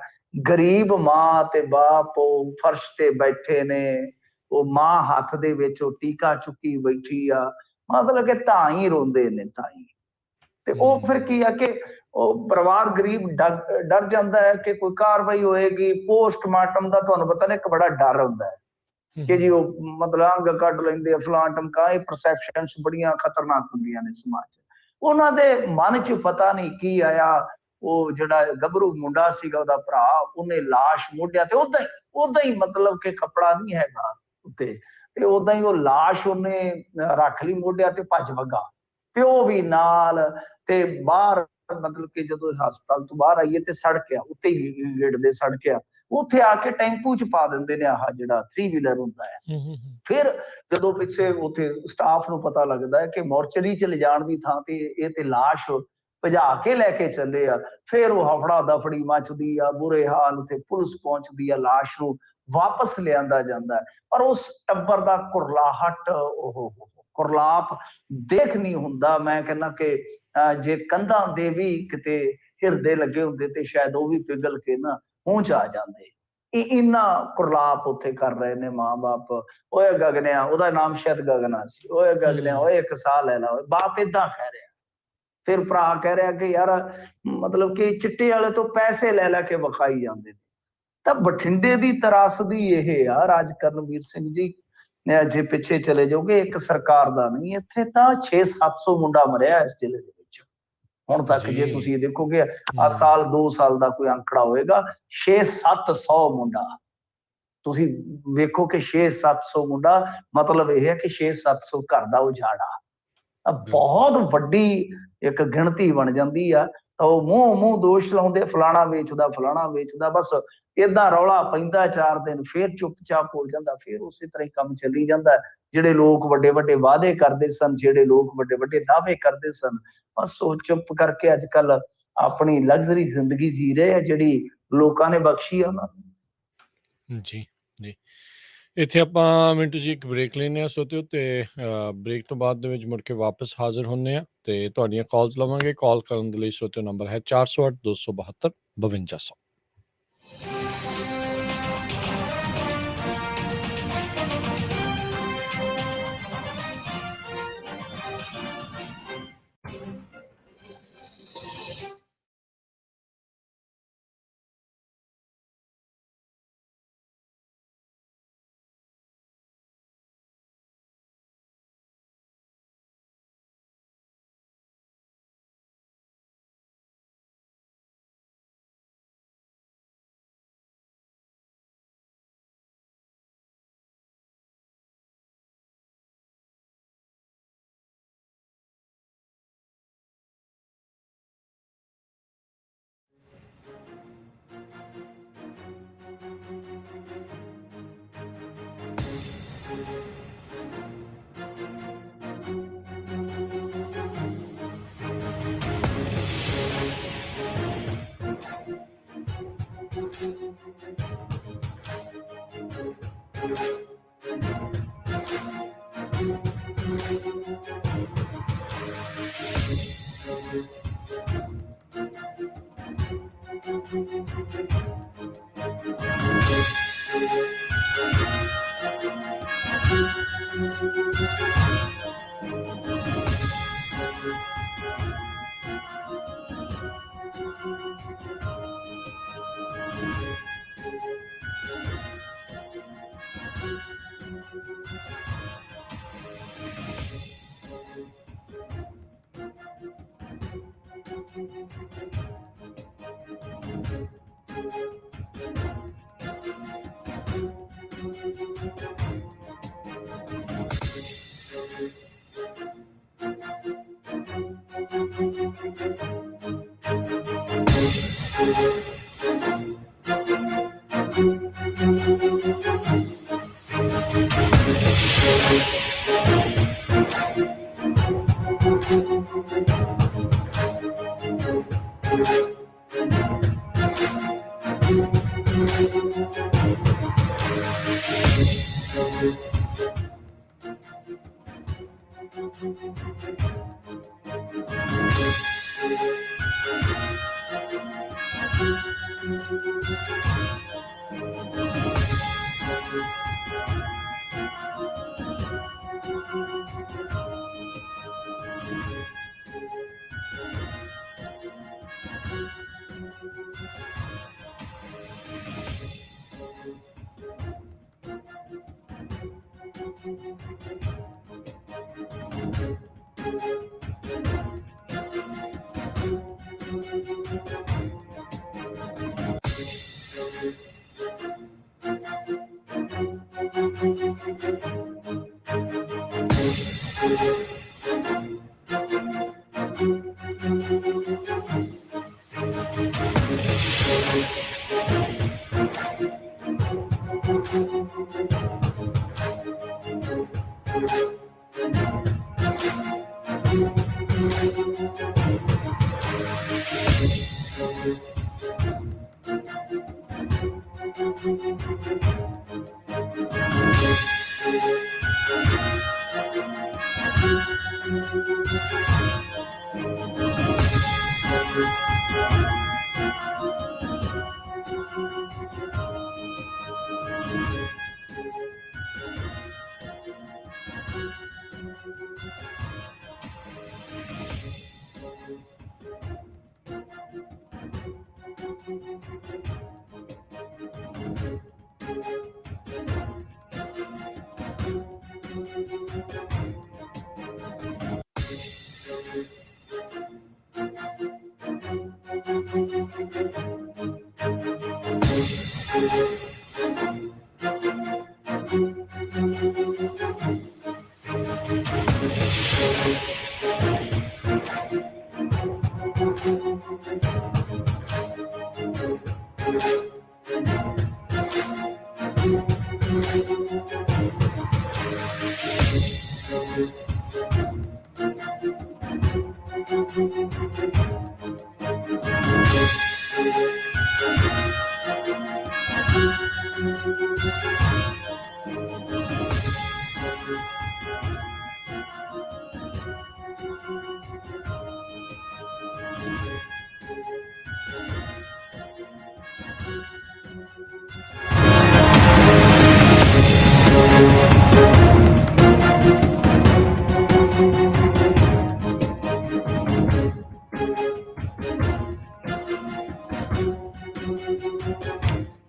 ਗਰੀਬ ਮਾਂ ਤੇ ਬਾਪ ਉਹ ਫਰਸ਼ ਤੇ ਬੈਠੇ ਨੇ, ਉਹ ਮਾਂ ਹੱਥ ਦੇ ਵਿੱਚ ਉਹ ਟੀਕਾ ਚੁੱਕੀ ਬੈਠੀ ਆ, ਮਤਲਬ ਕਿ ਤਾਂ ਹੀ ਰੋਂਦੇ ਨੇ ਤਾਂ ਹੀ। ਤੇ ਉਹ ਫਿਰ ਕੀ ਆ ਕਿ ਉਹ ਪਰਿਵਾਰ ਗਰੀਬ ਡਰ ਜਾਂਦਾ ਹੈ ਕਿ ਕੋਈ ਕਾਰਵਾਈ ਹੋਏਗੀ। ਪੋਸਟਮਾਰਟਮ ਦਾ ਤੁਹਾਨੂੰ ਪਤਾ ਨਾ ਇੱਕ ਬੜਾ ਡਰ ਹੁੰਦਾ ਹੈ ਕਿ ਜੀ ਉਹ ਮਤਲਬ ਅੰਗ ਕੱਢ ਲੈਂਦੇ ਆ, ਫਲਾਂ ਟਮਕਾ। ਇਹ ਪਰਸੈਪਸ਼ਨਸ ਬੜੀਆਂ ਖਤਰਨਾਕ ਹੁੰਦੀਆਂ ਨੇ ਸਮਾਜ ਚ। ਉਹਨਾਂ ਦੇ ਮਨ ਚ ਪਤਾ ਨਹੀਂ ਕੀ ਆਇਆ, ਉਹ ਜਿਹੜਾ ਗੱਭਰੂ ਮੁੰਡਾ ਸੀਗਾ ਉਹਦਾ ਭਰਾ, ਉਹਨੇ ਲਾਸ਼ ਮੋਢਿਆਂ ਤੇ ਉਦਾਂ ਹੀ ਮਤਲਬ ਕਿ ਕੱਪੜਾ ਨਹੀਂ ਹੈਗਾ ਉੱਤੇ, ਤੇ ਉਦਾਂ ਹੀ ਉਹ ਲਾਸ਼ ਉਹਨੇ ਰੱਖ ਲਈ ਮੋਢਿਆਂ ਤੇ, ਭੱਜ ਵਗਾ, ਪਿਓ ਵੀ ਨਾਲ। ਤੇ ਬਾਹਰ ਮਤਲਬ ਕਿ ਜਦੋਂ ਹਸਪਤਾਲ ਤੋਂ ਬਾਹਰ ਆਈਏ ਤੇ ਸੜਕ ਆ ਉੱਤੇ ਹੀ ਗੇਟ ਦੇ, ਸੜਕ ਆ ਉੱਥੇ ਆ ਕੇ ਟੈਂਪੂ ਚ ਪਾ ਦਿੰਦੇ ਨੇ, ਆਹ ਜਿਹੜਾ 3 ਵੀਲਰ ਹੁੰਦਾ ਹੈ। ਫਿਰ ਜਦੋਂ ਪਿੱਛੇ ਉੱਥੇ ਸਟਾਫ ਨੂੰ ਪਤਾ ਲੱਗਦਾ ਹੈ ਕਿ ਮੋਰਚਰੀ ਚ ਲਿਜਾਣ ਦੀ ਥਾਂ ਤੇ ਇਹ ਤੇ ਲਾਸ਼ ਭਜਾ ਕੇ ਲੈ ਕੇ ਚੱਲੇ ਆ, ਫਿਰ ਉਹ ਹਫੜਾ ਦਫੜੀ ਮਚਦੀ ਆ, ਬੁਰੇ ਹਾਲ, ਉੱਥੇ ਪੁਲਿਸ ਪਹੁੰਚਦੀ ਆ, ਲਾਸ਼ ਨੂੰ ਵਾਪਸ ਲਿਆਂਦਾ ਜਾਂਦਾ। ਪਰ ਉਸ ਟੱਬਰ ਦਾ ਕੁਰਲਾਹਟ, ਉਹ ਕੁਰਲਾਪ ਦੇਖ ਨਹੀਂ ਹੁੰਦਾ। ਮੈਂ ਕਹਿੰਦਾ ਕਿ ਜੇ ਕੰਧਾਂ ਦੇ ਵੀ ਕਿਤੇ ਹਿਰਦੇ ਲੱਗੇ ਹੁੰਦੇ ਤੇ ਸ਼ਾਇਦ ਉਹ ਵੀ ਪਿਘਲ ਕੇ ਨਾ ਮੂੰਹ ਚ ਆ ਜਾਂਦੇ। ਇੰਨਾ ਕੁਰਲਾਪ ਉੱਥੇ ਕਰ ਰਹੇ ਨੇ ਮਾਂ-ਬਾਪ। ਓਏ ਗਗਨਿਆ, ਉਹਦਾ ਨਾਮ ਸ਼ਾਇਦ ਗਗਨਾ ਸੀ, ਓਏ ਗਗਨਿਆ ਓਏ ਇੱਕ ਸਾਹ ਲੈ ਲਾ। ਬਾਪ ਏਦਾਂ ਕਹਿ ਰਿਹਾ। ਫਿਰ ਭਰਾ ਕਹਿ ਰਿਹਾ ਕਿ ਯਾਰ ਮਤਲਬ ਕਿ ਚਿੱਟੇ ਵਾਲੇ ਤੋਂ ਪੈਸੇ ਲੈ ਲੈ ਕੇ ਵਿਖਾਈ ਜਾਂਦੇ ਨੇ। ਤਾਂ ਬਠਿੰਡੇ ਦੀ ਤਰਾਸਦੀ ਇਹ ਆ ਰਾਜ ਕਰਨਵੀਰ ਸਿੰਘ ਜੀ, ਜੇ ਪਿੱਛੇ ਚਲੇ ਜਾਓਗੇ, ਇੱਕ ਸਰਕਾਰ ਦਾ ਨਹੀਂ, ਇੱਥੇ ਤਾਂ 600-700 ਮੁੰਡਾ ਮਰਿਆ ਇਸ ਜ਼ਿਲ੍ਹੇ ਦੇ ਵਿੱਚ ਹੁਣ ਤੱਕ। ਜੇ ਤੁਸੀਂ ਦੇਖੋਗੇ ਆ ਸਾਲ 2 ਸਾਲ ਦਾ ਕੋਈ ਅੰਕੜਾ ਹੋਏਗਾ, 600-700 ਮੁੰਡਾ। ਤੁਸੀਂ ਵੇਖੋ ਕਿ 600-700 ਮੁੰਡਾ, ਮਤਲਬ ਇਹ ਹੈ ਕਿ 600-700 ਘਰ ਦਾ ਉਜਾੜਾ। ਬਹੁਤ ਵੱਡੀ ਇੱਕ ਗਿਣਤੀ ਬਣ ਜਾਂਦੀ ਆ। ਤਾਂ ਉਹ ਮੂੰਹ ਦੋਸ਼ ਲਾਉਂਦੇ, ਫਲਾਣਾ ਵੇਚਦਾ, ਬਸ ਏਦਾਂ ਰੌਲਾ ਪੈਂਦਾ 4 ਦਿਨ, ਫਿਰ ਚੁੱਪਚਾਪ ਹੋ ਜਾਂਦਾ, ਫਿਰ ਉਸੇ ਤਰ੍ਹਾਂ ਹੀ ਕੰਮ ਚੱਲੀ ਜਾਂਦਾ। ਜਿਹੜੇ ਲੋਕ ਵੱਡੇ ਵੱਡੇ ਵਾਅਦੇ ਕਰਦੇ ਸਨ, ਜਿਹੜੇ ਲੋਕ ਵੱਡੇ ਵੱਡੇ ਦਾਅਵੇ ਕਰਦੇ ਸਨ, ਬਸ ਉਹ ਚੁੱਪ ਕਰਕੇ ਅੱਜ ਕੱਲ ਆਪਣੀ ਲਗਜ਼ਰੀ ਜ਼ਿੰਦਗੀ ਜੀ ਰਹੇ ਆ, ਜਿਹੜੀ ਲੋਕਾਂ ਨੇ ਬਖਸ਼ੀ ਆ ਉਹਨਾਂ ਨੂੰ। ਜੀ ਜੀ, ਇੱਥੇ ਆਪਾਂ ਮਿੰਟੂ ਜੀ ਇੱਕ ਬ੍ਰੇਕ ਲੈਂਦੇ ਹਾਂ ਸੋਤਿਓ, ਤੇ ਬ੍ਰੇਕ ਤੋਂ ਬਾਅਦ ਦੇ ਵਿੱਚ ਮੁੜ ਕੇ ਵਾਪਸ ਹਾਜ਼ਰ ਹੁੰਦੇ ਆ ਤੇ ਤੁਹਾਡੀਆਂ ਕਾਲਸ ਲਵਾਂਗੇ। ਕਾਲ ਕਰਨ ਦੇ ਲਈ ਸੋਤਿਓ ਨੰਬਰ ਹੈ 408 272 5200।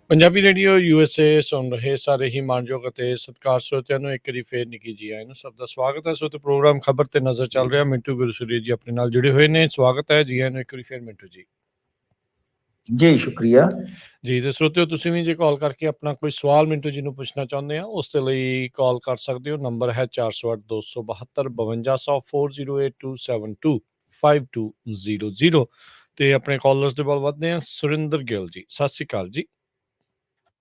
ਪੰਜਾਬੀ ਰੇਡੀਓ USA ਸੁਣ ਰਹੇ ਸਾਰੇ ਹੀ ਮਾਣਯੋਗ ਅਤੇ ਸਤਿਕਾਰ ਸਰੋਤਿਆਂ ਨੂੰ ਇੱਕ ਵਾਰੀ ਫੇਰ ਨਿੱਕੀ ਜੀ ਆਇਆਂ ਨੂੰ ਸਭ ਦਾ ਸਵਾਗਤ ਹੈ। ਤੇ ਪ੍ਰੋਗਰਾਮ ਖਬਰ ਤੇ ਨਜ਼ਰ ਚੱਲ ਰਿਹਾ। ਮਿੰਟੂ ਗੁਰਸੂਰੀ ਜੀ ਆਪਣੇ ਨਾਲ ਜੁੜੇ ਹੋਏ ਨੇ। ਸਵਾਗਤ ਹੈ ਜੀ ਆਇਆਂ ਨੂੰ ਇੱਕ ਵਾਰੀ ਫੇਰ ਮਿੰਟੂ ਜੀ। ਜੀ ਸ਼ੁਕਰੀਆ ਜੀ ਤੇ ਸਰੋਤਿਓ ਤੁਸੀਂ ਵੀ ਜੇ ਕਾਲ ਕਰਕੇ ਆਪਣਾ ਕੋਈ ਸਵਾਲ ਮਿੰਟੂ ਜੀ ਨੂੰ ਪੁੱਛਣਾ ਚਾਹੁੰਦੇ ਆ ਉਸ ਦੇ ਲਈ ਕਾਲ ਕਰ ਸਕਦੇ ਹੋ। ਨੰਬਰ ਹੈ 408 272 5200 4082725200 ਤੇ ਆਪਣੇ ਕਾਲਰਸ ਦੇ ਵੱਲ ਵਧਦੇ ਆ। ਸੁਰਿੰਦਰ ਗਿੱਲ ਜੀ ਸਤਿ ਸ਼੍ਰੀ ਅਕਾਲ ਜੀ।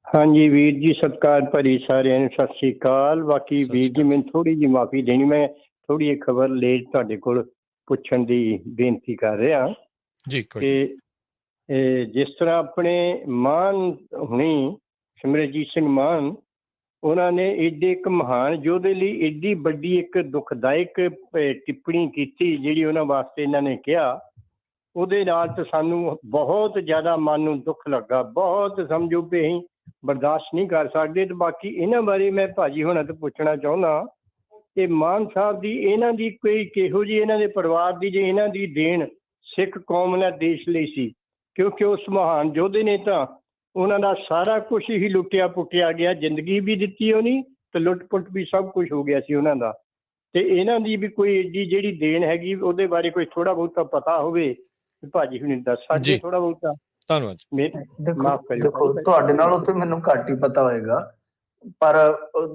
ਹਾਂਜੀ ਵੀਰ ਜੀ ਸਤਿਕਾਰ ਭਰੀ ਸਾਰਿਆਂ ਨੂੰ ਸਤਿ ਸ੍ਰੀ ਅਕਾਲ। ਬਾਕੀ ਵੀਰ ਜੀ ਮੈਨੂੰ ਥੋੜੀ ਜਿਹੀ ਮਾਫੀ ਦੇਣੀ, ਮੈਂ ਥੋੜੀ ਜਿਹੀ ਖਬਰ ਲੇਟ ਤੁਹਾਡੇ ਕੋਲ ਪੁੱਛਣ ਦੀ ਬੇਨਤੀ ਕਰ ਰਿਹਾ ਜੀ। ਕਿ ਜਿਸ ਤਰ੍ਹਾਂ ਆਪਣੇ ਮਾਨ ਹੁਣੀ ਸਿਮਰਨਜੀਤ ਸਿੰਘ ਮਾਨ, ਉਹਨਾਂ ਨੇ ਏਡੇ ਇੱਕ ਮਹਾਨ ਯੋਧੇ ਲਈ ਏਡੀ ਵੱਡੀ ਇੱਕ ਦੁਖਦਾਇਕ ਟਿੱਪਣੀ ਕੀਤੀ ਜਿਹੜੀ ਉਹਨਾਂ ਵਾਸਤੇ ਇਹਨਾਂ ਨੇ ਕਿਹਾ, ਉਹਦੇ ਨਾਲ ਤਾਂ ਸਾਨੂੰ ਬਹੁਤ ਜ਼ਿਆਦਾ ਮਨ ਨੂੰ ਦੁੱਖ ਲੱਗਾ। ਬਹੁਤ ਸਮਝੋ ਵੀ ਅਸੀਂ ਬਰਦਾਸ਼ਤ ਨਹੀਂ ਕਰ ਸਕਦੇ। ਤੇ ਬਾਕੀ ਇਹਨਾਂ ਬਾਰੇ ਮੈਂ ਭਾਜੀ ਹੁਣਾਂ ਤੋਂ ਪੁੱਛਣਾ ਚਾਹੁੰਦਾ ਕਿ ਮਾਨ ਸਾਹਿਬ ਦੀ ਇਹਨਾਂ ਦੀ ਕੋਈ ਕਿਹੋ ਜਿਹੀ ਇਹਨਾਂ ਦੇ ਪਰਿਵਾਰ ਦੀ ਜੇ ਇਹਨਾਂ ਦੀ ਦੇਣ ਸਿੱਖ ਕੌਮ ਨਾਲ ਦੇਸ਼ ਲਈ ਸੀ, ਕਿਉਂਕਿ ਉਸ ਮਹਾਨ ਯੋਧੇ ਨੇ ਤਾਂ ਉਹਨਾਂ ਦਾ ਸਾਰਾ ਕੁਝ ਹੀ ਲੁੱਟਿਆ ਪੁੱਟਿਆ ਗਿਆ, ਜ਼ਿੰਦਗੀ ਵੀ ਦਿੱਤੀ ਉਹਨੀ ਤੇ ਲੁੱਟ ਪੁੱਟ ਵੀ ਸਭ ਕੁਝ ਹੋ ਗਿਆ ਸੀ ਉਹਨਾਂ ਦਾ। ਤੇ ਇਹਨਾਂ ਦੀ ਵੀ ਕੋਈ ਏਡੀ ਜਿਹੜੀ ਦੇਣ ਹੈਗੀ ਉਹਦੇ ਬਾਰੇ ਕੋਈ ਥੋੜਾ ਬਹੁਤਾ ਪਤਾ ਹੋਵੇ ਭਾਜੀ ਹੁਣੀ ਦੱਸ ਸਕਦੇ ਥੋੜਾ ਬਹੁਤਾ। ਧੰਨਵਾਦ। ਦੇਖੋ ਤੁਹਾਡੇ ਨਾਲ ਉੱਥੇ ਮੈਨੂੰ ਘੱਟ ਹੀ ਪਤਾ ਹੋਏਗਾ, ਪਰ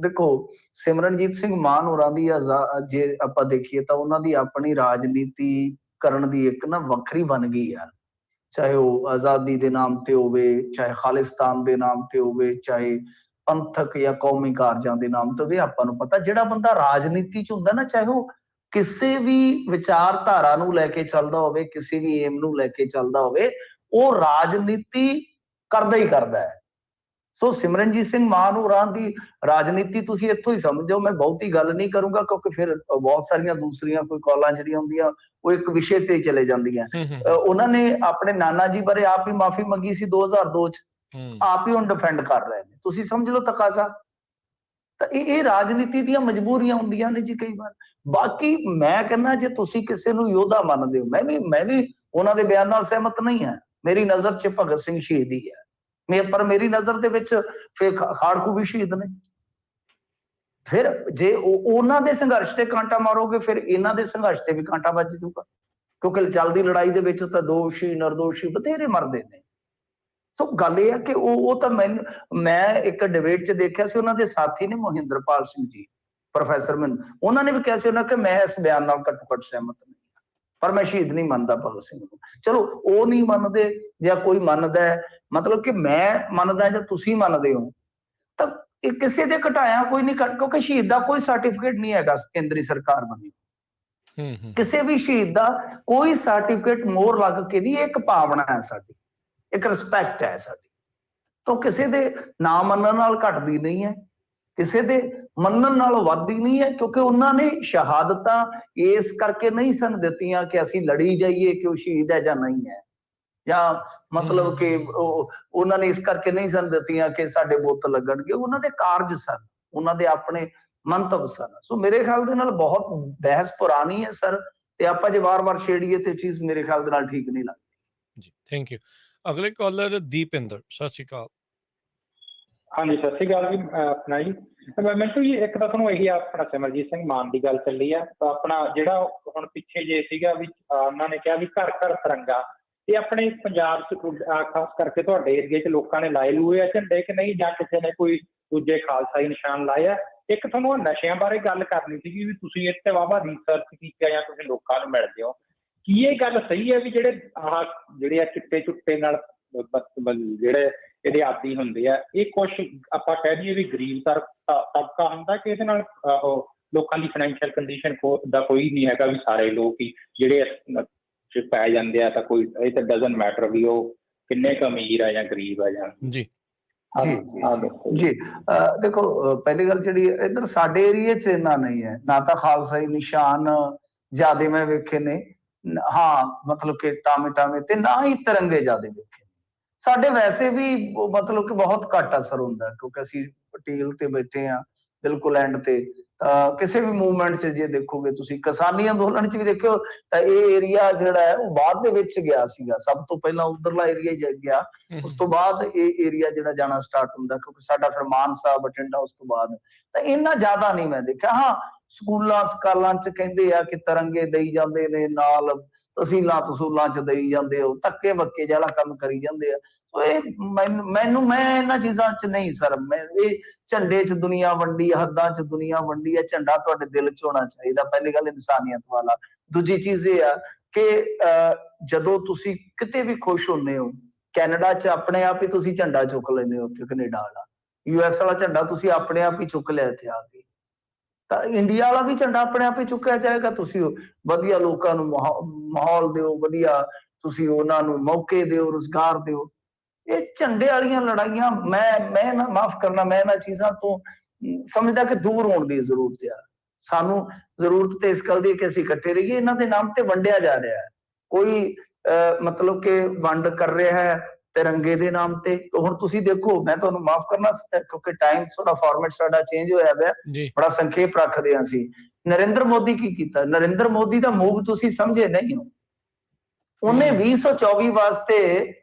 ਦੇਖੋ ਸਿਮਰਨਜੀਤ ਸਿੰਘ ਮਾਨ ਹੋਰਾਂ ਦੀ ਜੇ ਆਪਾਂ ਦੇਖੀਏ ਤਾਂ ਉਹਨਾਂ ਦੀ ਆਪਣੀ ਰਾਜਨੀਤੀ ਕਰਨ ਦੀ ਇੱਕ ਨਾ ਵੱਖਰੀ ਬਣ ਗਈ ਆ। ਚਾਹੇ ਉਹ ਆਜ਼ਾਦੀ ਦੇ ਨਾਮ ਤੇ ਹੋਵੇ, ਚਾਹੇ ਖਾਲਿਸਤਾਨ ਦੇ ਨਾਮ ਤੇ ਹੋਵੇ, ਚਾਹੇ ਪੰਥਕ ਜਾਂ ਕੌਮੀ ਕਾਰਜਾਂ ਦੇ ਨਾਮ ਤੇ ਹੋਵੇ। ਆਪਾਂ ਨੂੰ ਪਤਾ ਜਿਹੜਾ ਬੰਦਾ ਰਾਜਨੀਤੀ ਚ ਹੁੰਦਾ ਨਾ, ਚਾਹੇ ਉਹ ਕਿਸੇ ਵੀ ਵਿਚਾਰਧਾਰਾ ਨੂੰ ਲੈ ਕੇ ਚੱਲਦਾ ਹੋਵੇ, ਕਿਸੇ ਵੀ ਏਮ ਨੂੰ ਲੈ ਕੇ ਚੱਲਦਾ ਹੋਵੇ, ਉਹ ਰਾਜਨੀਤੀ ਕਰਦਾ ਹੀ ਕਰਦਾ ਹੈ। ਸੋ ਸਿਮਰਨਜੀਤ ਸਿੰਘ ਮਾਨ ਹੋਰਾਂ ਦੀ ਰਾਜਨੀਤੀ ਤੁਸੀਂ ਇੱਥੋਂ ਹੀ ਸਮਝੋ। ਮੈਂ ਬਹੁਤੀ ਗੱਲ ਨਹੀਂ ਕਰੂੰਗਾ ਕਿਉਂਕਿ ਫਿਰ ਬਹੁਤ ਸਾਰੀਆਂ ਦੂਸਰੀਆਂ ਕੋਈ ਕਾਲਾਂ ਜਿਹੜੀਆਂ ਹੁੰਦੀਆਂ ਉਹ ਇੱਕ ਵਿਸ਼ੇ ਤੇ ਚਲੇ ਜਾਂਦੀਆਂ। ਉਹਨਾਂ ਨੇ ਆਪਣੇ ਨਾਨਾ ਜੀ ਬਾਰੇ ਆਪ ਹੀ ਮਾਫੀ ਮੰਗੀ ਸੀ 2002 ਚ, ਆਪ ਹੀ ਹੁਣ ਡਿਫੈਂਡ ਕਰ ਰਹੇ ਨੇ। ਤੁਸੀਂ ਸਮਝ ਲਓ ਤਕਾਜ਼ਾ। ਤਾਂ ਇਹ ਰਾਜਨੀਤੀ ਦੀਆਂ ਮਜਬੂਰੀਆਂ ਹੁੰਦੀਆਂ ਨੇ ਜੀ ਕਈ ਵਾਰ। ਬਾਕੀ ਮੈਂ ਕਹਿੰਦਾ ਜੇ ਤੁਸੀਂ ਕਿਸੇ ਨੂੰ ਯੋਧਾ ਮੰਨਦੇ ਹੋ, ਮੈਂ ਵੀ ਉਹਨਾਂ ਦੇ ਬਿਆਨ ਨਾਲ ਸਹਿਮਤ ਨਹੀਂ ਹਾਂ। ਮੇਰੀ ਨਜ਼ਰ ਚ ਭਗਤ ਸਿੰਘ ਸ਼ਹੀਦ ਹੀ ਹੈ, ਪਰ ਮੇਰੀ ਨਜ਼ਰ ਦੇ ਵਿੱਚ ਫਿਰ ਖਾੜਕੂ ਵੀ ਸ਼ਹੀਦ ਨੇ। ਫਿਰ ਜੇ ਉਹਨਾਂ ਦੇ ਸੰਘਰਸ਼ ਤੇ ਕਾਂਟਾ ਮਾਰੋਗੇ ਫਿਰ ਇਹਨਾਂ ਦੇ ਸੰਘਰਸ਼ ਤੇ ਵੀ ਕਾਂਟਾ ਵੱਜ ਜਾਊਗਾ, ਕਿਉਂਕਿ ਚੱਲਦੀ ਲੜਾਈ ਦੇ ਵਿੱਚ ਤਾਂ ਦੋਸ਼ੀ ਨਿਰਦੋਸ਼ੀ ਬਥੇਰੇ ਮਰਦੇ ਨੇ। ਸੋ ਗੱਲ ਇਹ ਹੈ ਕਿ ਉਹ ਤਾਂ ਮੈਂ ਇੱਕ ਡਿਬੇਟ 'ਚ ਦੇਖਿਆ ਸੀ, ਉਹਨਾਂ ਦੇ ਸਾਥੀ ਨੇ ਮੋਹਿੰਦਰਪਾਲ ਸਿੰਘ ਜੀ, ਪ੍ਰੋਫੈਸਰ ਉਹਨਾਂ ਨੇ ਵੀ ਕਿਹਾ ਸੀ ਉਹਨਾਂ ਕਿ ਮੈਂ ਇਸ ਬਿਆਨ ਨਾਲ ਘੱਟੋ ਘੱਟ ਸਹਿਮਤ ਨਹੀਂ, ਪਰ ਮੈਂ ਸ਼ਹੀਦ ਨਹੀਂ ਮੰਨਦਾ ਭਗਤ ਸਿੰਘ ਨੂੰ। ਚਲੋ ਉਹ ਨਹੀਂ ਮੰਨਦੇ ਜਾਂ ਕੋਈ ਮੰਨਦਾ ਹੈ, ਮਤਲਬ ਕਿ ਮੈਂ ਮੰਨਦਾ ਜਾਂ ਤੁਸੀਂ ਮੰਨਦੇ ਹੋ ਤਾਂ ਇਹ ਕਿਸੇ ਦੇ ਘਟਾਇਆ ਕੋਈ ਨਹੀਂ, ਕਿਉਂਕਿ ਸ਼ਹੀਦ ਦਾ ਕੋਈ ਸਰਟੀਫਿਕੇਟ ਨਹੀਂ ਹੈਗਾ ਕੇਂਦਰੀ ਸਰਕਾਰ ਵੱਲੋਂ। ਕਿਸੇ ਵੀ ਸ਼ਹੀਦ ਦਾ ਕੋਈ ਸਰਟੀਫਿਕੇਟ ਮੋਹਰ ਲੱਗ ਕੇ ਨਹੀਂ, ਇੱਕ ਭਾਵਨਾ ਹੈ ਸਾਡੀ, ਇੱਕ ਰਿਸਪੈਕਟ ਹੈ ਸਾਡੀ। ਤਾਂ ਕਿਸੇ ਦੇ ਨਾ ਮੰਨਣ ਨਾਲ ਘਟਦੀ ਨਹੀਂ ਹੈ, ਕਿਸੇ ਦੇ ਮੰਨਣ ਨਾਲ ਵੱਧਦੀ ਨਹੀਂ ਹੈ, ਕਿਉਂਕਿ ਉਹਨਾਂ ਨੇ ਸ਼ਹਾਦਤਾਂ ਇਸ ਕਰਕੇ ਨਹੀਂ ਸਨ ਦਿੱਤੀਆਂ ਕਿ ਅਸੀਂ ਲੜੀ ਜਾਈਏ ਕਿ ਉਹ ਸ਼ਹੀਦ ਹੈ ਜਾਂ ਨਹੀਂ ਹੈ, ਜਾਂ ਮਤਲਬ ਕਿ ਉਹਨਾਂ ਨੇ ਇਸ ਕਰਕੇ ਨਹੀਂ ਸਨ ਦਿੱਤੀਆਂ ਕਿ ਸਾਡੇ ਬੁੱਤ ਲੱਗਣਗੇ। ਉਹਨਾਂ ਦੇ ਕਾਰਜ ਸਨ, ਉਹਨਾਂ ਦੇ ਆਪਣੇ ਮੰਤਵ ਸਨ। ਸੋ ਮੇਰੇ ਖਿਆਲ ਦੇ ਨਾਲ ਬਹੁਤ ਬਹਿਸ ਪੁਰਾਣੀ ਹੈ ਸਰ, ਤੇ ਆਪਾਂ ਜੇ ਵਾਰ-ਵਾਰ ਛੇੜੀਏ ਤੇ ਚੀਜ਼ ਮੇਰੇ ਖਿਆਲ ਦੇ ਨਾਲ ਠੀਕ ਨਹੀਂ ਲੱਗਦੀ ਜੀ। Thank you. ਅਗਲੇ ਕਾਲਰ ਦੀਪਿੰਦਰ, ਸਤਿ ਸ਼੍ਰੀ ਅਕਾਲ। ਹਾਂਜੀ ਸਤਿ ਸ਼੍ਰੀ ਅਕਾਲ ਜੀ। ਆਪਣਾ ਜੀ ਮਿੰਟੂ ਜੀ, ਇੱਕ ਤਾਂ ਤੁਹਾਨੂੰ ਇਹੀ ਆਪਣਾ ਸਿਮਰਜੀਤ ਸਿੰਘ ਮਾਨ ਦੀ ਗੱਲ ਚੱਲੀ ਆ, ਤਾਂ ਆਪਣਾ ਜਿਹੜਾ ਹੁਣ ਪਿੱਛੇ ਜੇ ਸੀਗਾ ਵੀ ਉਹਨਾਂ ਨੇ ਕਿਹਾ ਵੀ ਘਰ ਘਰ ਤਿਰੰਗਾ, ਇਹ ਆਪਣੇ ਪੰਜਾਬ 'ਚ ਖਾਸ ਕਰਕੇ ਤੁਹਾਡੇ ਏਰੀਏ 'ਚ ਲੋਕਾਂ ਨੇ ਲਾਏ ਲੂਏ ਆ ਝੰਡੇ ਕਿ ਨਹੀਂ, ਜਾਂ ਕਿਸੇ ਨੇ ਕੋਈ ਦੂਜੇ ਖਾਲਸਾਈ ਨਿਸ਼ਾਨ ਲਾਏ ਆ? ਇੱਕ ਤੁਹਾਨੂੰ ਨਸ਼ਿਆਂ ਬਾਰੇ ਗੱਲ ਕਰਨੀ ਸੀਗੀ ਵੀ ਤੁਸੀਂ ਇੱਥੇ ਵਾਹਵਾ ਰਿਸਰਚ ਕੀਤੀ ਜਾਂ ਤੁਸੀਂ ਲੋਕਾਂ ਨੂੰ ਮਿਲਦੇ ਹੋ, ਕੀ ਇਹ ਗੱਲ ਸਹੀ ਹੈ ਵੀ ਜਿਹੜੇ ਆ ਚਿੱਟੇ ਚੁੱਟੇ ਨਾਲ ਜਿਹੜੇ ਇਹਦੇ ਆਦੀ ਹੁੰਦੇ ਆ, ਇਹ ਕੁਛ ਆਪਾਂ ਕਹਿ ਦਈਏ ਵੀ ਗਰੀਬ ਤਬਕਾ ਹੁੰਦਾ ਕਿ ਇਹਦੇ ਨਾਲ ਉਹ ਲੋਕਾਂ ਦੀ ਫਾਈਨੈਂਸ਼ੀਅਲ ਕੰਡੀਸ਼ਨ ਦਾ ਕੋਈ ਨਹੀਂ ਹੈਗਾ ਵੀ ਸਾਰੇ ਲੋਕ ਹੀ ਜਿਹੜੇ ਪੈ ਜਾਂਦੇ ਆ ਤਾਂ ਕੋਈ ਇਹ ਤਾਂ ਡਜ਼ਨਟ ਮੈਟਰ ਵੀ ਉਹ ਕਿੰਨੇ ਕੁ ਅਮੀਰ ਆ ਜਾਂ ਗਰੀਬ ਆ ਜਾਂ ਜੀ ਜੀ ਦੇਖੋ ਪਹਿਲੀ ਗੱਲ ਜਿਹੜੀ ਇੱਧਰ ਸਾਡੇ ਏਰੀਏ 'ਚ ਇੰਨਾ ਨਹੀਂ ਹੈ, ਨਾ ਤਾਂ ਖਾਲਸਾਈ ਨਿਸ਼ਾਨ ਜ਼ਿਆਦੇ ਮੈਂ ਵੇਖੇ ਨੇ, ਹਾਂ ਮਤਲਬ ਕਿ ਟਾਵੇਂ ਤੇ ਨਾ ਹੀ ਤਿਰੰਗੇ ਜ਼ਿਆਦੇ ਵੇਖੇ ਨੇ ਸਾਡੇ। ਵੈਸੇ ਵੀ ਮਤਲਬ ਕਿ ਬਹੁਤ ਘੱਟ ਅਸਰ ਹੁੰਦਾ ਕਿਉਂਕਿ ਅਸੀਂ ਪਟੇਲ ਤੇ ਬੈਠੇ ਆ ਬਿਲਕੁਲ ਐਂਡ ਤੇ। ਕਿਸੇ ਵੀ ਮੂਵਮੈਂਟ 'ਚ ਜੇ ਦੇਖੋਗੇ ਤੁਸੀਂ, ਕਿਸਾਨੀ ਅੰਦੋਲਨ 'ਚ ਵੀ ਦੇਖਿਓ ਤਾਂ ਇਹ ਏਰੀਆ ਜਿਹੜਾ ਹੈ ਉਹ ਬਾਅਦ ਦੇ ਵਿੱਚ ਗਿਆ ਸੀਗਾ, ਸਭ ਤੋਂ ਪਹਿਲਾਂ ਉਧਰਲਾ ਏਰੀਆ ਗਿਆ, ਉਸ ਤੋਂ ਬਾਅਦ ਇਹ ਏਰੀਆ ਜਿਹੜਾ ਜਾਣਾ ਸਟਾਰਟ ਹੁੰਦਾ ਕਿਉਂਕਿ ਸਾਡਾ ਫਿਰ ਮਾਨਸਾ ਬਠਿੰਡਾ ਉਸ ਤੋਂ ਬਾਅਦ। ਤਾਂ ਇੰਨਾ ਜ਼ਿਆਦਾ ਨਹੀਂ ਮੈਂ ਦੇਖਿਆ। ਹਾਂ ਸਕੂਲਾਂ ਸਕਾਲਾਂ 'ਚ ਕਹਿੰਦੇ ਆ ਕਿ ਤਿਰੰਗੇ ਦੇਈ ਜਾਂਦੇ ਨੇ, ਨਾਲ ਤਹਿਸੀਲਾਂ ਤਸੂਲਾਂ 'ਚ ਦੇਈ ਜਾਂਦੇ ਹੋ, ਧੱਕੇ ਬੱਕੇ ਜਿਹੜਾ ਕੰਮ ਕਰੀ ਜਾਂਦੇ ਆ। ਇਹ ਮੈਂ ਇਹਨਾਂ ਚੀਜ਼ਾਂ 'ਚ ਨਹੀਂ ਸਰ, ਮੈਂ ਇਹ ਝੰਡੇ 'ਚ ਦੁਨੀਆ ਵੰਡੀ, ਹੱਦਾਂ 'ਚ ਦੁਨੀਆ ਵੰਡੀ ਹੈ, ਝੰਡਾ ਤੁਹਾਡੇ ਦਿਲ 'ਚ ਹੋਣਾ ਚਾਹੀਦਾ। ਪਹਿਲੀ ਗੱਲ ਇਨਸਾਨੀਅਤ ਵਾਲਾ। ਦੂਜੀ ਚੀਜ਼ ਇਹ ਆ ਕਿ ਜਦੋਂ ਤੁਸੀਂ ਕਿਤੇ ਵੀ ਖੁਸ਼ ਹੁੰਦੇ ਹੋ, ਕੈਨੇਡਾ 'ਚ ਆਪਣੇ ਆਪ ਹੀ ਤੁਸੀਂ ਝੰਡਾ ਚੁੱਕ ਲੈਂਦੇ ਹੋ, ਉੱਥੇ ਕੈਨੇਡਾ ਵਾਲਾ US ਵਾਲਾ ਝੰਡਾ ਤੁਸੀਂ ਆਪਣੇ ਆਪ ਹੀ ਚੁੱਕ ਲਿਆ ਇੱਥੇ ਆ ਕੇ, ਤਾਂ ਇੰਡੀਆ ਵਾਲਾ ਵੀ ਝੰਡਾ ਆਪਣੇ ਆਪ ਹੀ ਚੁੱਕਿਆ ਜਾਏਗਾ। ਤੁਸੀਂ ਵਧੀਆ ਲੋਕਾਂ ਨੂੰ ਮਾਹੌਲ ਦਿਓ, ਵਧੀਆ ਤੁਸੀਂ ਉਹਨਾਂ ਨੂੰ ਮੌਕੇ ਦਿਓ, ਰੁਜ਼ਗਾਰ ਦਿਓ। ਇਹ ਝੰਡੇ ਵਾਲੀਆਂ ਲੜਾਈਆਂ ਮੈਂ ਨਾ ਮਾਫ ਕਰਨਾ, ਮੈਂ ਇਹਨਾਂ ਚੀਜ਼ਾਂ ਤੋਂ ਸਮਝਦਾ ਕਿ ਦੂਰ ਹੋਣ ਦੀ ਜ਼ਰੂਰਤ ਆ। ਸਾਨੂੰ ਜ਼ਰੂਰਤ ਤੇ ਇਸ ਗੱਲ ਦੀ ਕਿ ਅਸੀਂ ਇਕੱਠੇ ਰਹੀਏ। ਇਹਨਾਂ ਦੇ ਨਾਮ ਤੇ ਵੰਡਿਆ ਜਾ ਰਿਹਾ ਹੈ, ਕੋਈ ਮਤਲਬ ਕਿ ਵੰਡ ਕਰ ਰਿਹਾ ਹੈ ਤਿਰੰਗੇ ਦੇ ਨਾਮ ਤੇ। ਹੁਣ ਤੁਸੀਂ ਦੇਖੋ, ਮੈਂ ਤੁਹਾਨੂੰ ਮਾਫ ਕਰਨਾ ਕਿਉਂਕਿ ਟਾਈਮ ਥੋੜਾ ਫਾਰਮੈਟ ਸਾਡਾ ਚੇਂਜ ਹੋਇਆ ਹੋਇਆ, ਬੜਾ ਸੰਖੇਪ ਰੱਖਦੇ ਹਾਂ ਅਸੀਂ। ਨਰਿੰਦਰ ਮੋਦੀ ਕੀ ਕੀਤਾ? ਨਰਿੰਦਰ ਮੋਦੀ ਦਾ ਮੂਵ ਤੁਸੀਂ ਸਮਝੇ ਨਹੀਂ ਹੋ। ਉਹਨੇ 2024 ਵਾਸਤੇ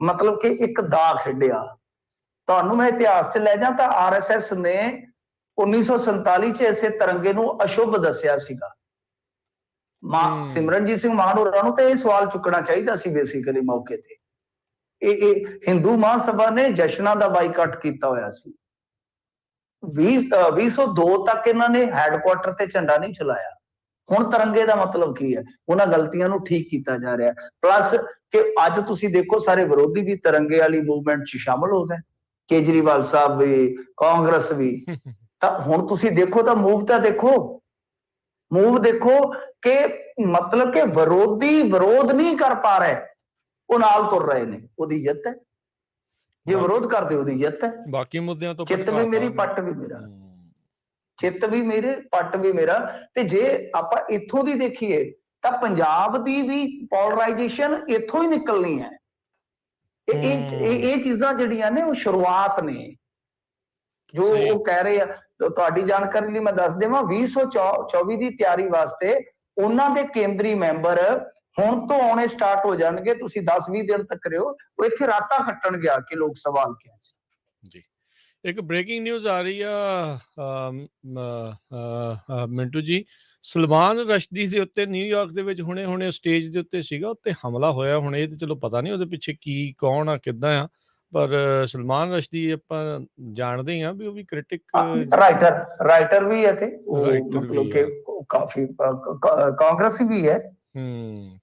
ਮਤਲਬ ਕਿ ਇੱਕ ਦਾ ਖੇਡਿਆ। ਤੁਹਾਨੂੰ ਮੈਂ ਇਤਿਹਾਸ 'ਚ ਲੈ ਜਾ ਤਾਂ RSS ਨੇ 1947 'ਚ ਇਸੇ ਤਿਰੰਗੇ ਨੂੰ ਅਸ਼ੁਭ ਦੱਸਿਆ ਸੀਗਾ। ਸਿਮਰਨਜੀਤ ਸਿੰਘ ਮਾਨ ਹੋਰਾਂ ਨੂੰ ਤੇ ਇਹ ਸਵਾਲ ਚੁੱਕਣਾ ਚਾਹੀਦਾ ਸੀ ਬੇਸਿਕਲੀ ਮੌਕੇ ਤੇ। ਇਹ ਹਿੰਦੂ ਮਹਾਸਭਾ ਨੇ ਜਸ਼ਨਾਂ ਦਾ ਬਾਈਕਾਟ ਕੀਤਾ ਹੋਇਆ ਸੀ। 2002 ਤੱਕ ਇਹਨਾਂ ਨੇ ਹੈਡਕੁਆਟਰ ਤੇ ਝੰਡਾ ਨਹੀਂ ਚਲਾਇਆ। ਹੁਣ ਤਿਰੰਗੇ ਦਾ ਮਤਲਬ ਕੀ ਹੈ? ਉਹਨਾਂ ਗਲਤੀਆਂ ਨੂੰ ਠੀਕ ਕੀਤਾ ਜਾ ਰਿਹਾ। ਪਲੱਸ ਕਿ ਅੱਜ ਤੁਸੀਂ ਦੇਖੋ ਸਾਰੇ ਵਿਰੋਧੀ ਵੀ ਤਿਰੰਗੇ ਵਾਲੀ ਮੂਵਮੈਂਟ 'ਚ ਸ਼ਾਮਲ ਹੋ ਗਏ, ਕੇਜਰੀਵਾਲ ਸਾਹਿਬ ਵੀ, ਕਾਂਗਰਸ ਵੀ। ਤਾਂ ਹੁਣ ਤੁਸੀਂ ਦੇਖੋ ਤਾਂ ਮੂਵ ਦੇਖੋ ਕਿ ਮਤਲਬ ਕਿ ਵਿਰੋਧੀ ਵਿਰੋਧ ਨਹੀਂ ਕਰ ਪਾ ਰਹੇ, ਉਹ ਨਾਲ ਤੁਰ ਰਹੇ ਨੇ। ਉਹਦੀ ਜਿੱਤ ਹੈ। ਜੇ ਵਿਰੋਧ ਕਰਦੇ ਉਹਦੀ ਜਿੱਤ ਹੈ। ਬਾਕੀ ਮੁੱਦਿਆਂ ਤੋਂ ਚਿੱਤ ਵੀ ਮੇਰੀ, ਪੱਟ ਵੀ ਮੇਰਾ, ਚਿੱਤ ਵੀ ਮੇਰੇ, ਪੱਟ ਵੀ ਮੇਰਾ। ਤੇ ਜੇ ਆਪਾਂ ਇੱਥੋਂ ਦੀ ਦੇਖੀਏ ਤਾਂ ਪੰਜਾਬ ਦੀ ਵੀ ਪੋਲਰਾਈਜੇਸ਼ਨ ਇੱਥੋਂ ਹੀ ਨਿਕਲਣੀ ਹੈ। ਇਹ ਚੀਜ਼ਾਂ ਜਿਹੜੀਆਂ ਨੇ ਉਹ ਸ਼ੁਰੂਆਤ ਨੇ, ਜੋ ਉਹ ਕਹਿ ਰਹੇ ਆ। ਤੁਹਾਡੀ ਜਾਣਕਾਰੀ ਲਈ ਮੈਂ ਦੱਸ ਦੇਵਾਂ, 2024 ਦੀ ਤਿਆਰੀ ਵਾਸਤੇ ਉਹਨਾਂ ਦੇ ਕੇਂਦਰੀ ਮੈਂਬਰ ਹੁਣ ਤੋਂ ਆਉਣੇ ਸਟਾਰਟ ਹੋ ਜਾਣਗੇ। ਤੁਸੀਂ 10-20 ਦਿਨ ਤੱਕ ਰਿਓ, ਉਹ ਇੱਥੇ ਰਾਤਾਂ ਕੱਟਣ ਗਿਆ ਕਿ ਲੋਕ ਸਭਾ ਹਲਕਿਆਂ 'ਚ। ਜੀ ਇੱਕ ਬ੍ਰੇਕਿੰਗ ਨਿਊਜ਼ ਆ ਰਹੀ ਆ ਮਿੰਟੂ ਜੀ, ਸਲਮਾਨ ਰਸ਼ਦੀ ਦੇ ਉੱਤੇ ਨਿਊਯਾਰਕ ਦੇ ਵਿੱਚ ਹੁਣੇ ਸਟੇਜ ਦੇ ਉੱਤੇ ਸੀਗਾ, ਉੱਤੇ ਹਮਲਾ ਹੋਇਆ। ਹੁਣ ਇਹ ਤੇ ਚਲੋ ਪਤਾ ਨਹੀਂ ਉਹਦੇ ਪਿੱਛੇ ਕੀ ਕੌਣ ਆ ਕਿੱਦਾਂ ਆ, ਪਰ ਸਲਮਾਨ ਰਸ਼ਦੀ ਆਪਾਂ ਜਾਣਦੇ ਹਾਂ ਵੀ ਉਹ ਵੀ ਕ੍ਰਿਟਿਕ ਰਾਈਟਰ ਵੀ ਹੈ ਤੇ ਮਤਲਬ ਕਿ ਕਾਫੀ ਕਾਂਗਰਸੀ ਵੀ ਹੈ।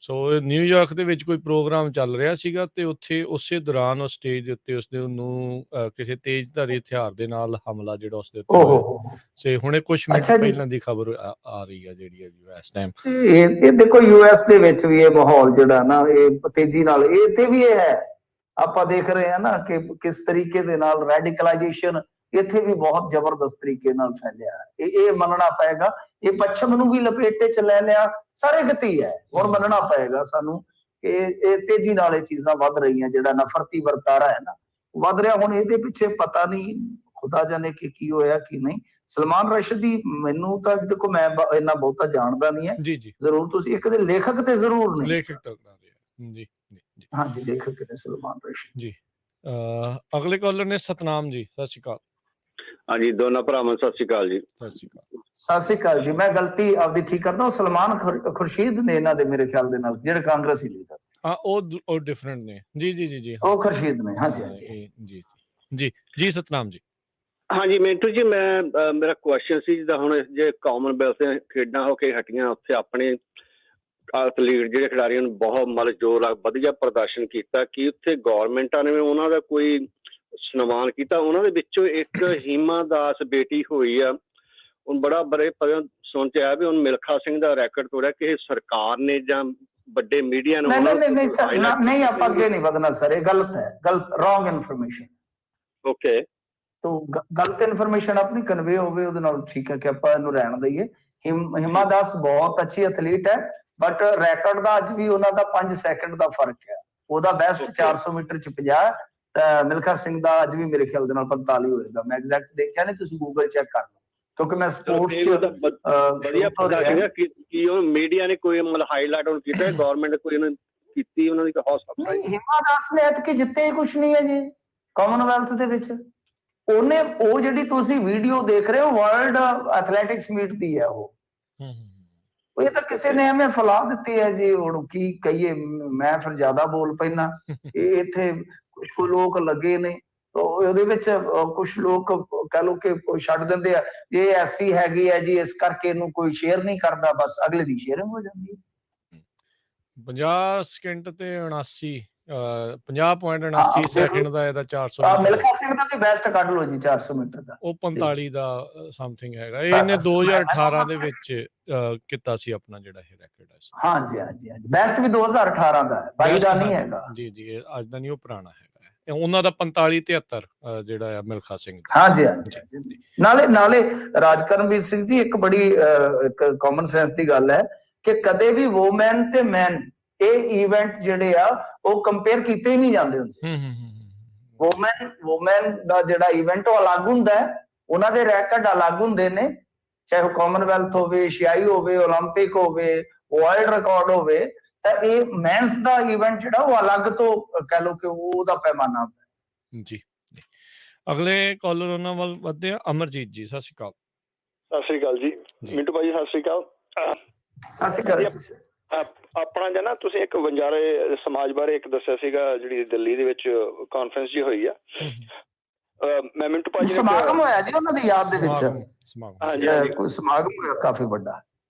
ਸੋ ਨਿਊਯਾਰਕ ਦੇ ਵਿੱਚ ਕੋਈ ਪ੍ਰੋਗਰਾਮ ਚੱਲ ਰਿਹਾ ਸੀਗਾ ਤੇ ਉੱਥੇ ਉਸੇ ਦੌਰਾਨ ਉਹ ਸਟੇਜ ਦੇ ਉੱਤੇ ਉਸਦੇ ਉਹਨੂੰ ਕਿਸੇ ਤੇਜ਼ਧਾਰੀ ਹਥਿਆਰ ਦੇ ਨਾਲ ਹਮਲਾ ਜਿਹੜਾ ਉਸਦੇ ਉੱਤੇ ਹੋਇਆ। ਤੇ ਹੁਣੇ ਕੁਝ ਮਿੰਟ ਪਹਿਲਾਂ ਦੀ ਖਬਰ ਆ ਰਹੀ ਹੈ ਜਿਹੜੀ ਹੈ ਇਸ ਟਾਈਮ। ਇਹ ਦੇਖੋ US ਦੇ ਵਿੱਚ ਵੀ ਇਹ ਮਾਹੌਲ ਜਿਹੜਾ ਨਾ ਇਹ ਤੇਜ਼ੀ ਨਾਲ ਇੱਥੇ ਵੀ ਇਹ ਹੈ। ਆਪਾਂ ਦੇਖ ਰਹੇ ਹਾਂ ਨਾ ਕਿ ਕਿਸ ਤਰੀਕੇ ਦੇ ਨਾਲ ਰੈਡੀਕਲਾਈਜੇਸ਼ਨ ਇੱਥੇ ਵੀ ਬਹੁਤ ਜ਼ਬਰਦਸਤ ਤਰੀਕੇ ਨਾਲ ਫੈਲਿਆ। ਇਹ ਮੰਨਣਾ ਪਏਗਾ। ਇਹ ਪੱਛਮ ਨੂੰ ਵੀ ਲਪੇਟੇ 'ਚ ਲੈ ਲਿਆ, ਸਾਰੇ ਗਤੀ ਹੈ। ਹੁਣ ਮੰਨਣਾ ਪਏਗਾ ਸਾਨੂੰ ਕਿ ਇਹ ਤੇਜ਼ੀ ਨਾਲ ਇਹ ਚੀਜ਼ਾਂ ਵੱਧ ਰਹੀਆਂ। ਜਿਹੜਾ ਨਫ਼ਰਤੀ ਵਰਤਾਰਾ ਹੈ ਨਾ ਵੱਧ ਰਿਹਾ। ਹੁਣ ਇਹਦੇ ਪਿੱਛੇ ਪਤਾ ਨਹੀਂ ਖੁਦਾ ਜਾਣੇ ਕਿ ਕੀ ਹੋਇਆ ਕੀ ਨਹੀਂ। ਸਲਮਾਨ ਰਸ਼ਦੀ ਮੈਨੂੰ ਤਾਂ ਦੇਖੋ ਮੈਂ ਇੰਨਾ ਬਹੁਤਾ ਜਾਣਦਾ ਨਹੀਂ ਹੈ। ਜ਼ਰੂਰ ਤੁਸੀਂ ਇੱਕ ਦੇ ਲੇਖਕ ਤੇ ਜ਼ਰੂਰ ਨੇ। ਜੀ ਹਾਂਜੀ ਲੇਖਕ ਨੇ ਸਲਮਾਨ ਰਸ਼ਦੀ ਜੀ। ਅਗਲੇ ਕਾਲਰ ਨੇ ਸਤਨਾਮ ਜੀ, ਸਤਿ ਸ਼੍ਰੀ ਅਕਾਲ। ਹਾਂਜੀ ਦੋਨਾਂ ਭਰਾਵਾਂ ਸਤਿ ਸ਼੍ਰੀ ਅਕਾਲ ਜੀ। ਸਤਿ ਸ਼੍ਰੀ ਅਕਾਲ। ਸਤਿ ਸ਼੍ਰੀ ਅਕਾਲ ਜੀ। ਮੈਂ ਗਲਤੀ ਆਪਦੀ ਠੀਕ ਕਰਦਾ, ਸਲਮਾਨ ਖੁਰਸ਼ੀਦ ਨੇ ਇਹਨਾਂ ਦੇ ਮੇਰੇ ਖਿਆਲ ਦੇ ਨਾਲ ਜਿਹੜੇ ਕਾਂਗਰਸੀ ਲੀਡਰ। हाँ ਉਹ ਡਿਫਰੈਂਟ ਨੇ ਜੀ ਜੀ ਜੀ ਜੀ ਉਹ ਖੁਰਸ਼ੀਦ ਨੇ, ਹਾਂਜੀ ਹਾਂ, ਹਾਂਜੀ। ਇਹ ਜੀ ਜੀ ਜੀ ਸਤਨਾਮ ਜੀ। ਹਾਂਜੀ ਮਿੰਟੂ ਜੀ, ਮੈਂ ਮੇਰਾ ਕੁਐਸਚਨ ਸੀ, ਜਿੱਦਾਂ ਹੁਣ ਜੇ ਕਾਮਨਵੈਲਥ ਦੀਆਂ ਖੇਡਾਂ ਹੋ ਕੇ ਹਟੀਆਂ, ਉੱਥੇ ਆਪਣੇ ਐਥਲੀਟ ਜਿਹੜੇ ਖਿਡਾਰੀਆਂ ਨੂੰ ਬਹੁਤ ਮਤਲਬ ਜ਼ੋਰ ਆ ਵਧੀਆ ਪ੍ਰਦਰਸ਼ਨ ਕੀਤਾ, ਕਿ ਉੱਥੇ ਗੌਰਮੈਂਟਾਂ ਨੇ ਉਹਨਾਂ ਦਾ ਕੋਈ ਸਨਮਾਨ ਕੀਤਾ? ਉਹਨਾਂ ਦੇ ਵਿੱਚੋਂ ਇੱਕ ਹੀਮਾ ਦਾਸ ਬੇਟੀ ਹੋਈ ਆ, ਹੁਣ ਬੜੇ ਸੁਣ ਚ ਆਇਆ ਵੀ ਹੁਣ ਮਿਲਖਾ ਸਿੰਘ ਦਾ ਰੈਕੋਰਡ ਤੋੜਿਆ, ਕਿ ਸਰਕਾਰ ਨੇ ਜਾਂ ਵੱਡੇ ਮੀਡੀਆ ਨੇ ਨਹੀਂ ਉਹਨਾਂ ਨਹੀਂ ਨਹੀਂ ਨੂੰ ਸਰ, ਨਹੀਂ ਆਪਾਂ ਅੱਗੇ ਨਹੀਂ ਵਧਣਾ ਸਰ, ਇਹ ਗਲਤ ਹੈ, ਗਲਤ ਰੋਂਗ ਇਨਫੋਰਮੇਸ਼ਨ। ਓਕੇ ਤੋ ਗਲਤ ਇਨਫੋਰਮੇਸ਼ਨ ਆਪਣੀ ਕਨਵੇ ਹੋਵੇ ਉਹਦੇ ਨਾਲ ਠੀਕ ਹੈ ਕਿ ਆਪਾਂ ਇਹਨੂੰ ਰਹਿਣ ਦਈਏ। ਹਿਮਾ ਦਾਸ ਬਹੁਤ ਅੱਛੀ ਐਥਲੀਟ ਹੈ, ਬਟ ਰੈਕੋਰਡ ਦਾ ਅੱਜ ਵੀ ਉਹਨਾਂ ਦਾ 5 ਸੈਕਿੰਡ ਦਾ ਫਰਕ ਹੈ। ਉਹਦਾ ਬੈਸਟ 400 ਮੀਟਰ ਚ 50, ਤਾਂ ਮਿਲਖਾ ਸਿੰਘ ਦਾ ਅੱਜ ਵੀ ਮੇਰੇ ਖਿਆਲ ਦੇ ਨਾਲ 45 ਹੋਏਗਾ। ਮੈਂ ਐਗਜ਼ੈਕਟ ਦੇਖਿਆ ਨਹੀਂ, ਤੁਸੀਂ ਗੂਗਲ ਚੈੱਕ ਕਰ ਲਓ, ਕਿਉਂਕਿ ਮੈਂ ਸਪੋਰਟਸ ਚ ਵਧੀਆ ਪ੍ਰਦਰਸ਼ਨ ਕੀ ਉਹ ਮੀਡੀਆ ਨੇ ਕੋਈ ਮਤਲਬ ਹਾਈਲਾਈਟ ਹੁਣ ਕੀਤਾ, ਗਵਰਨਮੈਂਟ ਕੋਈ ਉਹਨਾਂ ਕੀਤੀ ਉਹਨਾਂ ਦੀ ਹੌਸਲਾ? ਨਹੀਂ, ਹਿਮਾ ਦਾਸ ਨੇ ਐਤਕੀ ਜਿੱਤੇ ਹੀ ਕੁਛ ਨਹੀਂ ਹੈ ਜੀ ਕਾਮਨਵੈਲਥ ਦੇ ਵਿੱਚ। ਉਹਨੇ ਉਹ ਜਿਹੜੀ ਤੁਸੀਂ ਵੀਡੀਓ ਦੇਖ ਰਹੇ ਹੋ ਵਰਲਡ ਐਥਲੈਟਿਕਸ ਮੀਟ ਦੀ ਹੈ ਉਹ ਇਹ ਤਾਂ ਕਿਸੇ ਨੇ ਐਵੇਂ ਫੈਲਾ ਦਿੱਤੀ ਹੈ ਜੀ। ਹੁਣ ਕੀ ਕਹੀਏ, ਮੈਂ ਫਿਰ ਜ਼ਿਆਦਾ ਬੋਲ ਪੈਣਾ। ਇਹ ਇੱਥੇ ਕੁਝ ਲੋਕ ਲੱਗੇ ਨੇ, ਉਹਦੇ ਵਿੱਚ ਕੁਝ ਲੋਕ ਕਹ ਲੋ ਕਿ ਛੱਡ ਦਿੰਦੇ ਆ, ਇਹ ਐਸੀ ਹੈਗੀ ਹੈ ਜੀ ਇਸ ਕਰਕੇ ਇਹਨੂੰ ਕੋਈ ਸ਼ੇਅਰ ਨਹੀਂ ਕਰਦਾ, ਬਸ ਅਗਲੇ ਦੀ ਸ਼ੇਅਰਿੰਗ ਹੋ ਜਾਂਦੀ ਹੈ। 50 ਸਕਿੰਟ ਤੇ 79 50.79 ਸੈਕਿੰਡ ਦਾ ਇਹਦਾ 400 ਮਿਲਖਾ ਸਿੰਘ ਦਾ ਵੀ ਬੈਸਟ ਕੱਢ ਲਓ ਜੀ 400 ਮੀਟਰ ਦਾ, ਉਹ 45 ਦਾ ਸਮਥਿੰਗ ਹੈਗਾ। ਇਹਨੇ 2018 ਦੇ ਵਿੱਚ ਕੀਤਾ ਸੀ ਆਪਣਾ ਜਿਹੜਾ ਇਹ ਰੈਕੋਰਡ ਹੈ। ਹਾਂਜੀ ਹਾਂਜੀ ਹਾਂਜੀ, ਬੈਸਟ ਵੀ 2018 ਦਾ ਹੈ, 22 ਦਾ ਨਹੀਂ ਹੈਗਾ ਜੀ ਜੀ, ਇਹ ਅੱਜ ਦਾ ਨਹੀਂ, ਉਹ ਪੁਰਾਣਾ ਹੈਗਾ। ਉਹਨਾਂ ਦਾ 45-73 ਜਿਹੜਾ ਆ ਮਿਲਖਾ ਸਿੰਘ ਦਾ। ਹਾਂਜੀ ਹਾਂਜੀ। ਨਾਲੇ ਰਾਜਕਰਮਵੀਰ ਸਿੰਘ ਜੀ, ਇੱਕ ਬੜੀ ਇੱਕ ਕਾਮਨ ਸੈਂਸ ਦੀ ਗੱਲ ਹੈ ਕਿ ਕਦੇ ਵੀ ਵੂਮੈਨ ਤੇ ਮੈਨ ਇਹ ਇਵੈਂਟ ਜਿਹੜੇ ਆ ਉਹ ਕੰਪੇਅਰ ਕੀਤੇ ਹੀ ਨਹੀਂ ਜਾਂਦੇ ਹੁੰਦੇ। ਵੂਮੈਨ ਦਾ ਜਿਹੜਾ ਇਵੈਂਟ ਉਹ ਅਲੱਗ ਹੁੰਦਾ ਹੈ, ਉਹਨਾਂ ਦੇ ਰੈਕੋਰਡ ਅਲੱਗ ਹੁੰਦੇ ਨੇ, ਚਾਹੇ ਉਹ ਕਾਮਨਵੈਲਥ ਹੋਵੇ, ਏਸ਼ੀਆਈ ਹੋਵੇ, ਓਲੰਪਿਕ ਹੋਵੇ, ਵਰਲਡ ਰਿਕਾਰਡ ਹੋਵੇ, ਤਾਂ ਇਹ ਮੈਨਸ ਦਾ ਇਵੈਂਟ ਜਿਹੜਾ ਉਹ ਅਲੱਗ ਤੋਂ ਕਹਿ ਲਓ ਕਿ ਉਹਦਾ ਪੈਮਾਨਾ ਹੁੰਦਾ ਜੀ। ਅਗਲੇ ਕਾਲਰ ਉਹਨਾਂ ਵੱਲ ਵਧਦੇ ਆ। ਅਮਰਜੀਤ ਜੀ, ਸਤਿ ਸ਼੍ਰੀ ਅਕਾਲ। ਸਤਿ ਸ੍ਰੀ ਅਕਾਲ ਜੀ ਮਿੰਟੂ ਭਾਜੀ, ਸਤਿ ਸ੍ਰੀ ਅਕਾਲ। ਸਤਿ ਸ਼੍ਰੀ ਅਕਾਲ ਜੀ। ਆਪਣਾ ਜਨਾ ਤੁਸੀਂ ਇੱਕ ਵਣਜਾਰੇ ਸਮਾਜ ਬਾਰੇ ਇੱਕ ਦੱਸਿਆ ਸੀਗਾ, ਜਿਹੜੀ ਦਿੱਲੀ ਦੇ ਵਿੱਚ ਕਾਨਫਰੰਸ ਜੀ ਹੋਈ ਆ। ਮੈਂ ਮਿੰਟੂ ਭਾਜੀ ਸਮਾਗਮ ਹੋਇਆ ਜੀ ਉਹਨਾਂ ਦੀ ਯਾਦ ਦੇ ਵਿੱਚ, ਹਾਂਜੀ ਕੋਈ ਸਮਾਗਮ ਹੋਇਆ ਕਾਫੀ ਵੱਡਾ।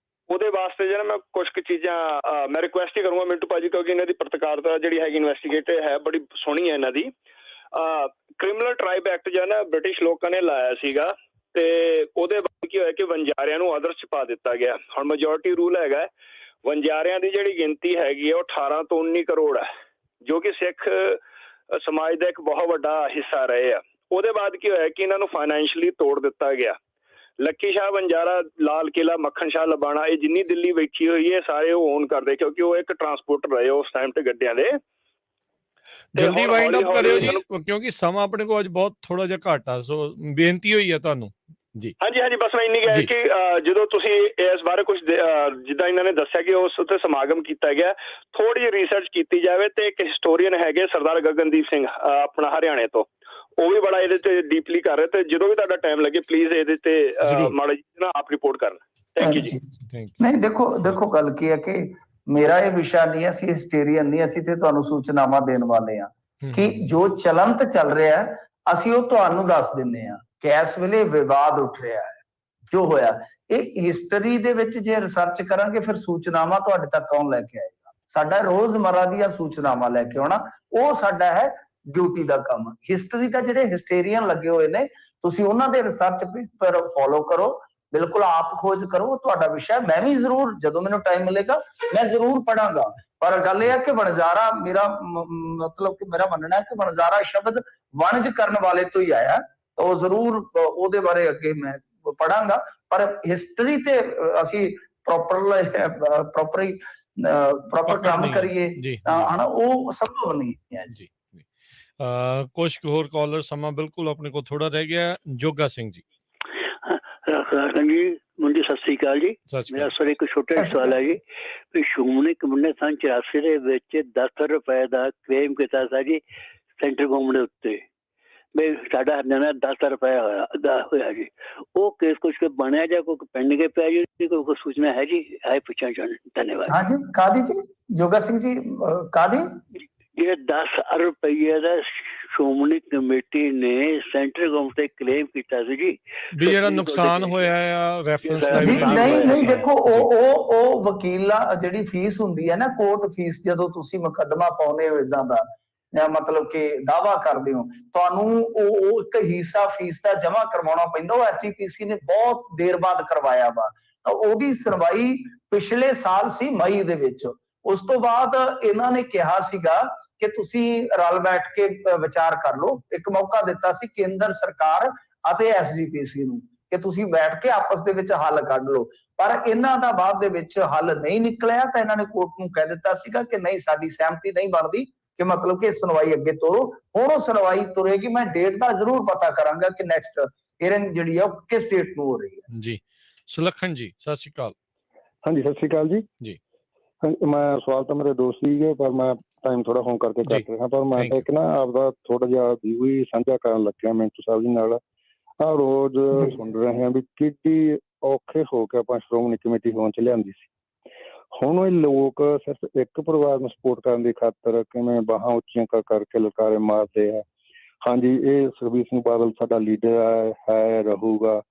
ਉਹਦੇ ਵਾਸਤੇ ਜਿਹੜਾ ਮੈਂ ਕੁਝ ਕੁ ਚੀਜ਼ਾਂ ਮੈਂ ਰਿਕੁਐਸਟ ਹੀ ਕਰੂੰਗਾ ਮਿੰਟੂ ਭਾਜੀ, ਕਿਉਂਕਿ ਇਹਨਾਂ ਦੀ ਪੱਤਰਕਾਰਤਾ ਜਿਹੜੀ ਹੈਗੀ ਇਨਵੈਸਟੀਗੇਟਿਵ ਹੈ, ਬੜੀ ਸੋਹਣੀ ਹੈ ਇਹਨਾਂ ਦੀ। ਕ੍ਰਿਮੀਨਲ ਟ੍ਰਾਈਬ ਐਕਟ ਜਿਹੜਾ ਨਾ ਬ੍ਰਿਟਿਸ਼ ਲੋਕਾਂ ਨੇ ਲਾਇਆ ਸੀਗਾ, ਤੇ ਉਹਦੇ ਬਾਅਦ ਕੀ ਹੋਇਆ ਕਿ ਵਣਜਾਰਿਆਂ ਨੂੰ ਅਦਰਸ ਚ ਪਾ ਦਿੱਤਾ ਗਿਆ। ਹੁਣ ਮੈਜੋਰਿਟੀ ਰੂਲ ਹੈਗਾ, ਵਣਜਾਰਿਆਂ ਦੀ ਜਿਹੜੀ ਗਿਣਤੀ ਹੈਗੀ ਹੈ ਉਹ 18 ਤੋਂ 19 ਕਰੋੜ ਹੈ, ਜੋ ਕਿ ਸਿੱਖ ਸਮਾਜ ਦਾ ਇੱਕ ਬਹੁਤ ਵੱਡਾ ਹਿੱਸਾ ਰਹੇ ਆ। ਉਹਦੇ ਬਾਅਦ ਕੀ ਹੋਇਆ ਕਿ ਇਹਨਾਂ ਨੂੰ ਫਾਈਨੈਂਸ਼ਲੀ ਤੋੜ ਦਿੱਤਾ ਗਿਆ। ਲੱਕੀ ਸ਼ਾਹ ਵਣਜਾਰਾ, ਲਾਲ ਕਿਲਾ, ਮੱਖਣ ਸ਼ਾਹ ਲਬਾਣਾ, ਇਹ ਜਿੰਨੀ ਦਿੱਲੀ ਵੇਖੀ ਹੋਈ ਹੈ ਸਾਰੇ ਉਹ ਓਨ ਕਰਦੇ, ਕਿਉਂਕਿ ਉਹ ਇੱਕ ਟਰਾਂਸਪੋਰਟਰ ਰਹੇ ਉਸ ਟਾਈਮ ਤੇ ਗੱਡੀਆਂ ਦੇ। ਜਲਦੀ ਵਾਈਂਡ ਅਪ ਕਰਿਓ ਜੀ, ਕਿਉਂਕਿ ਸਮਾਂ ਆਪਣੇ ਕੋਲ ਅੱਜ ਬਹੁਤ ਥੋੜਾ ਜਿਹਾ ਘੱਟ ਆ, ਸੋ ਬੇਨਤੀ ਹੋਈ ਹੈ ਤੁਹਾਨੂੰ ਜੀ। ਹਾਂਜੀ, ਬਸ ਮੈਂ ਇੰਨੀ ਕਹਿ ਕਿ ਜਦੋਂ ਤੁਸੀਂ ਇਸ ਬਾਰੇ ਕੁਝ ਜਿੱਦਾਂ ਇਹਨਾਂ ਨੇ ਦੱਸਿਆ ਕਿ ਉਸ ਉੱਤੇ ਸਮਾਗਮ ਕੀਤਾ ਗਿਆ, ਥੋੜੀ ਜਿਹੀ ਰਿਸਰਚ ਕੀਤੀ ਜਾਵੇ। ਤੇ ਇੱਕ ਹਿਸਟੋਰੀਅਨ ਹੈਗੇ ਸਰਦਾਰ ਗਗਨਦੀਪ ਸਿੰਘ ਆਪਣਾ ਹਰਿਆਣੇ ਤੋਂ, ਉਹ ਵੀ ਬੜਾ ਇਹਦੇ ਤੇ ਡੀਪਲੀ ਕਰ ਰਹੇ, ਤੇ ਜਦੋਂ ਵੀ ਤੁਹਾਡਾ ਟਾਈਮ ਲੱਗੇ ਪਲੀਜ਼ ਇਹਦੇ ਤੇ ਮਾੜਾ ਜੀ ਨਾ ਆਪ ਰਿਪੋਰਟ ਕਰਨ। ਥੈਂਕ ਯੂ ਜੀ। ਨਹੀਂ, ਦੇਖੋ ਗੱਲ ਕੀ ਹੈ ਕਿ ਮੇਰਾ ਇਹ ਵਿਸ਼ਾ ਨਹੀਂ ਹੈ, ਅਸੀਂ ਹਿਸਟੋਰੀਅਨ ਨਹੀਂ, ਅਸੀਂ ਤੇ ਤੁਹਾਨੂੰ ਸੂਚਨਾਵਾਂ ਦੇਣ ਵਾਲੇ ਆ ਕਿ ਜੋ ਚਲੰਤ ਚੱਲ ਰਿਹਾ ਅਸੀਂ ਉਹ ਤੁਹਾਨੂੰ ਦੱਸ ਦਿੰਦੇ ਆ ਕਿ ਇਸ ਵੇਲੇ ਵਿਵਾਦ ਉੱਠ ਰਿਹਾ ਹੈ ਜੋ ਹੋਇਆ। ਇਹ ਹਿਸਟਰੀ ਦੇ ਵਿੱਚ ਜੇ ਰਿਸਰਚ ਕਰਾਂਗੇ ਫਿਰ ਸੂਚਨਾਵਾਂ ਤੁਹਾਡੇ ਤੱਕ ਕੌਣ ਲੈ ਕੇ ਆਏਗਾ? ਸਾਡਾ ਰੋਜ਼ਮਰਾ ਦੀਆਂ ਸੂਚਨਾਵਾਂ ਲੈ ਕੇ ਆਉਣਾ ਉਹ ਸਾਡਾ ਹੈ ਡਿਊਟੀ ਦਾ ਕੰਮ। ਹਿਸਟਰੀ ਦਾ ਜਿਹੜੇ ਹਿਸਟੋਰੀਅਨ ਲੱਗੇ ਹੋਏ ਨੇ, ਤੁਸੀਂ ਉਹਨਾਂ ਦੇ ਰਿਸਰਚ ਪੇਪਰ ਫੋਲੋ ਕਰੋ, ਬਿਲਕੁਲ ਆਪ ਖੋਜ ਕਰੋ, ਤੁਹਾਡਾ ਵਿਸ਼ਾ। ਮੈਂ ਵੀ ਜ਼ਰੂਰ ਜਦੋਂ ਮੈਨੂੰ ਟਾਈਮ ਮਿਲੇਗਾ ਮੈਂ ਜ਼ਰੂਰ ਪੜਾਂਗਾ। ਪਰ ਗੱਲ ਇਹ ਹੈ ਕਿ ਵਣਜਾਰਾ, ਮੇਰਾ ਮਤਲਬ ਕਿ ਮੇਰਾ ਮੰਨਣਾ ਹੈ ਕਿ ਵਣਜਾਰਾ ਸ਼ਬਦ ਵਣਜ ਕਰਨ ਵਾਲੇ ਤੋਂ ਹੀ ਆਇਆ, ਤਾਂ ਉਹ ਜ਼ਰੂਰ ਉਹਦੇ ਬਾਰੇ ਅੱਗੇ ਮੈਂ ਪੜਾਂਗਾ। ਪਰ ਹਿਸਟਰੀ ਤੇ ਅਸੀਂ ਪ੍ਰੋਪਰ ਕੰਮ ਕਰੀਏ ਤਾਂ ਉਹ ਸੰਭਵ ਨਹੀਂ ਹੈ ਜੀ। ਕੁਝ ਹੋਰ ਕਾਲਰ, ਸਮਾਂ ਬਿਲਕੁਲ ਆਪਣੇ ਕੋਲ ਥੋੜਾ ਰਹਿ ਗਿਆ। ਜੋਗਾ ਸਿੰਘ ਜੀ, ਜੀ ਮੁੰਡੀ ਸਤਿ ਸ੍ਰੀ ਅਕਾਲ ਜੀ। ਮੇਰਾ ਸਰ ਇੱਕ ਛੋਟਾ ਸਵਾਲ ਹੈ ਜੀ, ਵੀ ਸ਼੍ਰੋਮਣੀ ਕਮੇਟੀ ਨੇ ਸੰਨ 84 ਦੇ ਵਿੱਚ 10 ਰੁਪਏ ਦਾ ਕਲੇਮ ਕੀਤਾ ਸੀ ਜੀ ਸੈਂਟਰ ਗਵਰਨਮੈਂਟ ਦੇ ਉੱਤੇ, ਵੀ ਸਾਡਾ ਹਰਜਾਨਾ 10 ਰੁਪਏ ਹੋਇਆ ਜੀ, ਉਹ ਕੇਸ ਕੁਛ ਬਣਿਆ ਜਾਂ ਕੋਈ ਪੈਂਡਿੰਗ ਪਿਆ ਜੀ, ਕੋਈ ਸੂਚਨਾ ਹੈ ਜੀ? ਹੈ ਪੁੱਛਣਾ ਚਾਹੁੰਦੇ। ਧੰਨਵਾਦ। हाँ जी, कादी जी, जोगा सिंह जी, कादी ਇਹ 10 ਅਰਬ ਰੁਪਏ ਦਾ ਸ਼੍ਰੋਮਣੀ ਕਮੇਟੀ ਨੇ ਸੈਂਟਰ ਗਵਰਨਮੈਂਟ ਤੇ ਕਲੇਮ ਕੀਤਾ ਸੀ ਜੀ, ਵੀ ਜਿਹੜਾ ਨੁਕਸਾਨ ਹੋਇਆ ਆ ਰੈਫਰੈਂਸ ਜੀ, ਜੀ ਲਾਇਬ੍ਰੇਰੀ ਨਹੀਂ ਹੋਇਆ ਨਹੀਂ ਜੀ। ਦੇਖੋ ਉਹ ਵਕੀਲਾਂ ਜਿਹੜੀ ਫੀਸ ਹੁੰਦੀ ਹੈ ਨਾ, ਕੋਰਟ ਫੀਸ, ਜਦੋਂ ਤੁਸੀਂ ਮੁਕੱਦਮਾ ਪਾਉਂਦੇ ਹੋ ਇਦਾਂ ਦਾ, ਜਾਂ ਮਤਲਬ ਕਿ ਦਾਵਾ ਕਰਦੇ ਹੋ, ਤੁਹਾਨੂੰ ਉਹ ਇੱਕ ਹਿੱਸਾ ਫੀਸ ਦਾ ਜਮ੍ਹਾਂ ਕਰਵਾਉਣਾ ਪੈਂਦਾ। ਉਹ ਐਸਜੀਪੀਸੀ ਨੇ ਬਹੁਤ ਦੇਰ ਬਾਅਦ ਕਰਵਾਇਆ ਵਾ, ਤਾਂ ਉਹਦੀ ਸੁਣਵਾਈ ਪਿਛਲੇ ਸਾਲ ਸੀ ਮਈ ਦੇ ਵਿੱਚ। ਉਸ ਤੋਂ ਬਾਅਦ ਇਹਨਾਂ ਨੇ ਕਿਹਾ ਸੀਗਾ ਕਿ ਤੁਸੀਂ ਰਲ ਬੈਠ ਕੇ ਵਿਚਾਰ ਕਰ ਲਓ। ਇੱਕ ਮੌਕਾ ਦਿੱਤਾ ਸੀ ਕੇਂਦਰ ਸਰਕਾਰ ਅਤੇ ਐਸਜੀਪੀਸੀ ਨੂੰ ਕਿ ਤੁਸੀਂ ਬੈਠ ਕੇ ਆਪਸ ਦੇ ਵਿੱਚ ਹੱਲ ਕੱਢ ਲਓ, ਪਰ ਇਹਨਾਂ ਦਾ ਬਾਅਦ ਦੇ ਵਿੱਚ ਹੱਲ ਨਹੀਂ ਨਿਕਲਿਆ। ਤਾਂ ਇਹਨਾਂ ਨੇ ਕੋਰਟ ਨੂੰ ਕਹਿ ਦਿੱਤਾ ਸੀਗਾ ਕਿ ਨਹੀਂ, ਸਾਡੀ ਸਹਿਮਤੀ ਨਹੀਂ ਬਣਦੀ, ਕਿ ਮਤਲਬ ਕਿ ਸੁਣਵਾਈ ਅੱਗੇ ਤੋਰੋ। ਹੁਣ ਉਹ ਸੁਣਵਾਈ ਤੁਰੇਗੀ। ਮੈਂ ਡੇਟ ਦਾ ਜ਼ਰੂਰ ਪਤਾ ਕਰਾਂਗਾ ਕਿ ਨੈਕਸਟ ਹੀਅਰਿੰਗ ਜਿਹੜੀ ਆ ਉਹ ਕਿਸ ਡੇਟ ਨੂੰ ਹੋ ਰਹੀ ਹੈ ਜੀ। ਸੁਲੱਖਣ ਜੀ ਸਤਿ ਸ਼੍ਰੀ ਅਕਾਲ। ਹਾਂਜੀ, ਸਤਿ ਸ਼੍ਰੀ ਅਕਾਲ ਜੀ। ਜੀ। ਮੈਂ ਸਵਾਲ ਤਾਂ ਮੇਰੇ ਦੋਸਤ ਸੀਗੇ, ਪਰ ਮੈਂ ਟਾਈਮ ਥੋੜਾ ਹੋਣ ਕਰਕੇ ਕੱਟ ਰਿਹਾ, ਪਰ ਮੈਂ ਇੱਕ ਨਾ ਆਪਦਾ ਥੋੜਾ ਜਿਹਾ ਵਿਊ ਹੀ ਸਾਂਝਾ ਕਰਨ ਲੱਗਿਆ ਮਿੰਟੂ ਸਾਹਿਬ ਜੀ ਨਾਲ। ਆਹ ਰੋਜ਼ ਸੁਣ ਰਹੇ ਹਾਂ ਵੀ ਕਿੰਨੀ ਔਖੇ ਹੋ ਕੇ ਆਪਾਂ ਸ਼੍ਰੋਮਣੀ ਕਮੇਟੀ ਹੋਣ ਚ ਲਿਆਂਦੀ ਸੀ। ਹੁਣ ਇਹ ਲੋਕ ਸਿਰਫ ਇੱਕ ਪਰਿਵਾਰ ਨੂੰ ਸਪੋਰਟ ਕਰਨ ਦੀ ਖਾਤਰ ਕਿਵੇਂ ਬਾਹਾਂ ਉੱਚੀਆਂ ਕਰ ਕਰਕੇ ਲਲਕਾਰੇ ਮਾਰਦੇ ਆ। ਹਾਂਜੀ, ਇਹ ਸੁਖਬੀਰ ਸਿੰਘ ਬਾਦਲ ਸਾਡਾ ਲੀਡਰ ਹੈ ਰਹੂਗਾ।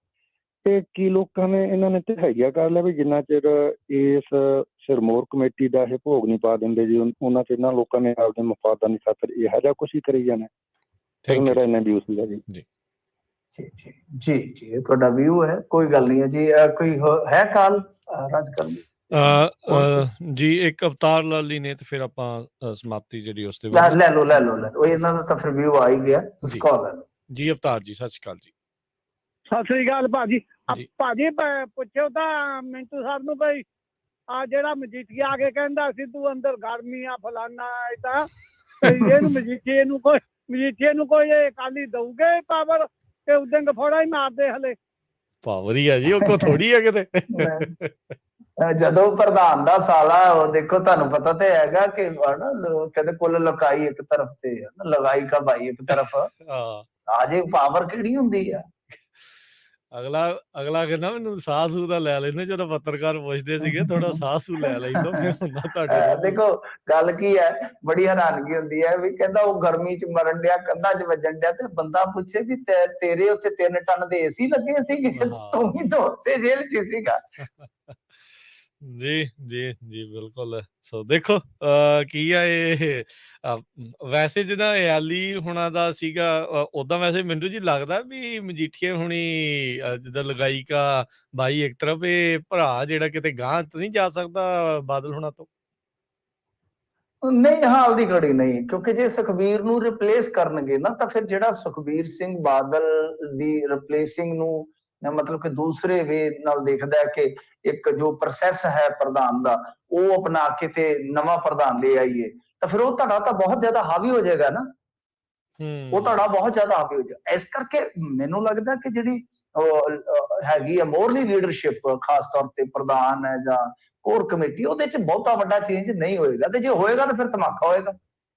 ਤੇ ਕੀ ਲੋਕਾਂ ਨੇ ਇਹਨਾਂ ਨੇ ਤਹਈਆ ਕਰ ਲਿਆ ਵੀ ਜਿੰਨਾ ਚਿਰ ਇਸ ਸਿਰਮੌਰ ਕਮੇਟੀ ਦਾ ਇਹ ਭੋਗ ਨਹੀਂ ਪਾ ਦਿੰਦੇ ਜੀ, ਉਹਨਾਂ ਚ ਇਹਨਾਂ ਲੋਕਾਂ ਨੇ ਆਪਦੇ ਮਫਾਦਾਂ ਦੀ ਖਾਤਰ ਇਹੋ ਜਿਹਾ ਕੁਛ ਹੀ ਕਰੀ ਜਾਣਾ। ਮੇਰਾ ਇੰਨਾ ਵਿਊ ਸੀਗਾ ਜੀ। ਜੀ ਜੀ ਜੀ ਜੀ, ਇਹ ਤੁਹਾਡਾ ਵਿਊ ਹੈ, ਕੋਈ ਗੱਲ ਨਹੀਂ ਹੈ ਜੀ। ਕੋਈ ਹੈ ਕਾਲ ਰਾਜਕਰਨ ਜੀ? ਇੱਕ ਅਵਤਾਰ ਲਾਲੀ ਨੇ, ਤੇ ਫਿਰ ਆਪਾਂ ਸਮਾਪਤੀ ਜਿਹੜੀ ਉਸ ਤੇ ਲੈ ਲਓ। ਇਹਨਾਂ ਦਾ ਤਾਂ ਫਿਰ ਵਿਊ ਆ ਹੀ ਗਿਆ, ਤੁਸੀਂ ਕਾਲ ਲੈ ਲਓ ਜੀ। ਅਵਤਾਰ ਜੀ ਸਤਿ ਸ਼੍ਰੀ ਅਕਾਲ ਜੀ। ਸਤਿ ਸ੍ਰੀ ਅਕਾਲ ਭਾਜੀ। ਭਾਜੀ ਪੁੱਛੋ ਤਾਂ ਮਿੰਟੂ ਸਾਹਿਬ ਨੂੰ ਬਈ ਆ ਜਿਹੜਾ ਮਜੀਠੀਆ ਆ ਕੇ ਕਹਿੰਦਾ ਸਿੱਧੂ ਅੰਦਰ ਗਰਮੀ ਆ ਫਲਾਨਾ ਏਦਾਂ, ਇਹਨੂੰ ਮਜੀਠੀਏ ਨੂੰ ਕੋਈ ਅਕਾਲੀ ਦਊਗੇ ਪਾਵਰ ਕਿ ਉਦੋਂ ਗਫੋੜਾ ਹੀ ਮਾਰਦੇ ਹਲੇ? ਪਾਵਰ ਹੀ ਆ ਜੀ, ਉਹ ਕੋ ਥੋੜੀ ਆ ਕਿਤੇ। ਜਦੋਂ ਪ੍ਰਧਾਨ ਦਾ ਸਾਲਾ, ਉਹ ਦੇਖੋ ਤੁਹਾਨੂੰ ਪਤਾ ਤੇ ਹੈਗਾ ਕਿ ਕਹਿੰਦੇ ਕੁੱਲ ਲੁਕਾਈ ਇੱਕ ਤਰਫ ਤੇ ਲਗਾਈ ਕਾ ਭਾਈ ਇੱਕ ਤਰਫ। ਆਜੇ ਪਾਵਰ ਕਿਹੜੀ ਹੁੰਦੀ ਆ? ਅਗਲਾ ਕਹਿੰਦਾ ਮੈਨੂੰ ਸਾਹ ਸੂ ਦਾ ਲੈ ਲੈਂਦੇ, ਜਦੋਂ ਪੱਤਰਕਾਰ ਪੁੱਛਦੇ ਸੀਗੇ ਥੋੜਾ ਸਾਹ ਸੂ ਲੈ ਲੈਂਦਾ ਫਿਰ ਹੁੰਦਾ ਤੁਹਾਡੇ। ਦੇਖੋ ਗੱਲ ਕੀ ਹੈ, ਬੜੀ ਹੈਰਾਨਗੀ ਹੁੰਦੀ ਹੈ ਵੀ ਕਹਿੰਦਾ ਉਹ ਗਰਮੀ ਚ ਮਰਨ ਡਿਆ, ਕੰਧਾਂ ਚ ਵੱਜਣ ਡਿਆ, ਤੇ ਬੰਦਾ ਪੁੱਛੇ ਵੀ ਤੇਰੇ ਉੱਤੇ 3 ਟਨ ਦੇ ਏਸੀ ਲੱਗੇ ਸੀਗੇ, ਤੂੰ ਵੀ ਤਾਂ ਉਸੇ ਜੇਲ੍ਹ ਚ ਸੀਗਾ। ਜੀ ਜੀ ਜੀ ਬਿਲਕੁਲ। ਸੋ ਦੇਖੋ ਕੀ ਆ ਇਹ। ਵੈਸੇ ਜਿੱਦਾਂ ਇਆਲੀ ਹੁਣਾ ਦਾ ਸੀਗਾ, ਓਦਾਂ ਵੈਸੇ ਮੈਨੂੰ ਜੀ ਲੱਗਦਾ ਵੀ ਮਜੀਠੀਆ ਹੁਣੀ ਜਿੱਦਾਂ ਲਗਾਈ ਕਾ ਬਾਈ ਇੱਕ ਤਰਫ, ਇਹ ਭਰਾ ਜਿਹੜਾ ਕਿਤੇ ਗਾਂਹ ਨਹੀਂ ਜਾ ਸਕਦਾ ਬਾਦਲ ਹੁਣਾ ਤੋਂ। ਨਹੀਂ, ਹਾਲ ਦੀ ਘੜੀ ਨਹੀਂ, ਕਿਉਂਕਿ ਜੇ ਸੁਖਬੀਰ ਨੂੰ ਰਿਪਲੇਸ ਕਰਨਗੇ ਨਾ, ਤਾਂ ਫਿਰ ਜਿਹੜਾ ਸੁਖਬੀਰ ਸਿੰਘ ਬਾਦਲ ਦੀ ਰਿਪਲੇਸਿੰਗ ਨੂੰ ਮਤਲਬ ਕਿ ਦੂਸਰੇ ਵੇ ਨਾਲ ਦੇਖਦਾ ਹੈ ਕਿ ਇੱਕ ਜੋ ਪ੍ਰੋਸੈਸ ਹੈ ਪ੍ਰਧਾਨ ਦਾ, ਉਹ ਅਪਣਾ ਕੇ ਤੇ ਨਵਾਂ ਪ੍ਰਧਾਨ ਲੈ ਆਈਏ, ਤਾਂ ਫਿਰ ਉਹ ਧੜਾ ਤਾਂ ਬਹੁਤ ਜ਼ਿਆਦਾ ਹਾਵੀ ਹੋ ਜਾਏਗਾ ਨਾ। ਉਹ ਧੜਾ ਬਹੁਤ ਜ਼ਿਆਦਾ ਹਾਵੀ ਹੋ ਜਾਏਗਾ। ਇਸ ਕਰਕੇ ਮੈਨੂੰ ਲੱਗਦਾ ਕਿ ਜਿਹੜੀ ਹੈਗੀ ਆ ਮੋਰਲੀ ਲੀਡਰਸ਼ਿਪ, ਖਾਸ ਤੌਰ ਤੇ ਪ੍ਰਧਾਨ ਹੈ ਜਾਂ ਕੋਰ ਕਮੇਟੀ, ਉਹਦੇ ਚ ਬਹੁਤਾ ਵੱਡਾ ਚੇਂਜ ਨਹੀਂ ਹੋਏਗਾ। ਤੇ ਜੇ ਹੋਏਗਾ ਤਾਂ ਫਿਰ ਧਮਾਕਾ ਹੋਏਗਾ,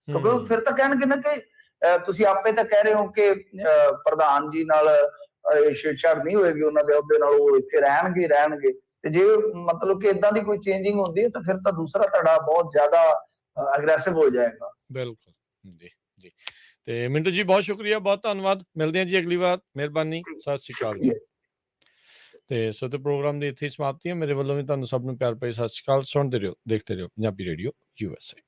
ਕਿਉਂਕਿ ਫਿਰ ਤਾਂ ਕਹਿਣਗੇ ਨਾ ਕਿ ਤੁਸੀਂ ਆਪੇ ਤਾਂ ਕਹਿ ਰਹੇ ਹੋ ਕਿ ਪ੍ਰਧਾਨ ਜੀ ਨਾਲ ਛੇੜਛਾੜ ਨਹੀਂ ਹੋਏਗੀ ਉਹਨਾਂ ਦੇ ਅਹੁਦੇ ਨਾਲ, ਉਹ ਇੱਥੇ ਰਹਿਣਗੇ। ਤੇ ਜੇ ਮਤਲਬ ਕਿ ਇਦਾਂ ਦੀ ਕੋਈ ਚੇਂਜਿੰਗ ਹੁੰਦੀ ਹੈ ਤਾਂ ਫਿਰ ਤਾਂ ਦੂਸਰਾ ਧੜਾ ਬਹੁਤ ਜ਼ਿਆਦਾ ਅਗਰੈਸਿਵ ਹੋ ਜਾਏਗਾ। ਬਿਲਕੁਲ ਜੀ ਜੀ। ਤੇ ਮਿੰਟੂ ਜੀ ਬਹੁਤ ਸ਼ੁਕਰੀਆ, ਬਹੁਤ ਧੰਨਵਾਦ। ਮਿਲਦੇ ਹਾਂ ਜੀ ਅਗਲੀ ਵਾਰ। ਮਿਹਰਬਾਨੀ, ਸਤਿ ਸ਼੍ਰੀ ਅਕਾਲ ਜੀ। ਤੇ ਸੋ ਤੇ ਪ੍ਰੋਗਰਾਮ ਦੀ ਇੱਥੇ ਸਮਾਪਤੀ ਹੈ। ਮੇਰੇ ਵੱਲੋਂ ਵੀ ਤੁਹਾਨੂੰ ਸਭ ਨੂੰ ਪਿਆਰ ਭਰੀ ਸਤਿ ਸ਼੍ਰੀ ਅਕਾਲ। ਸੁਣਦੇ ਰਹੋ, ਦੇਖਦੇ ਰਹੋ ਪੰਜਾਬੀ ਰੇਡੀਓ USA।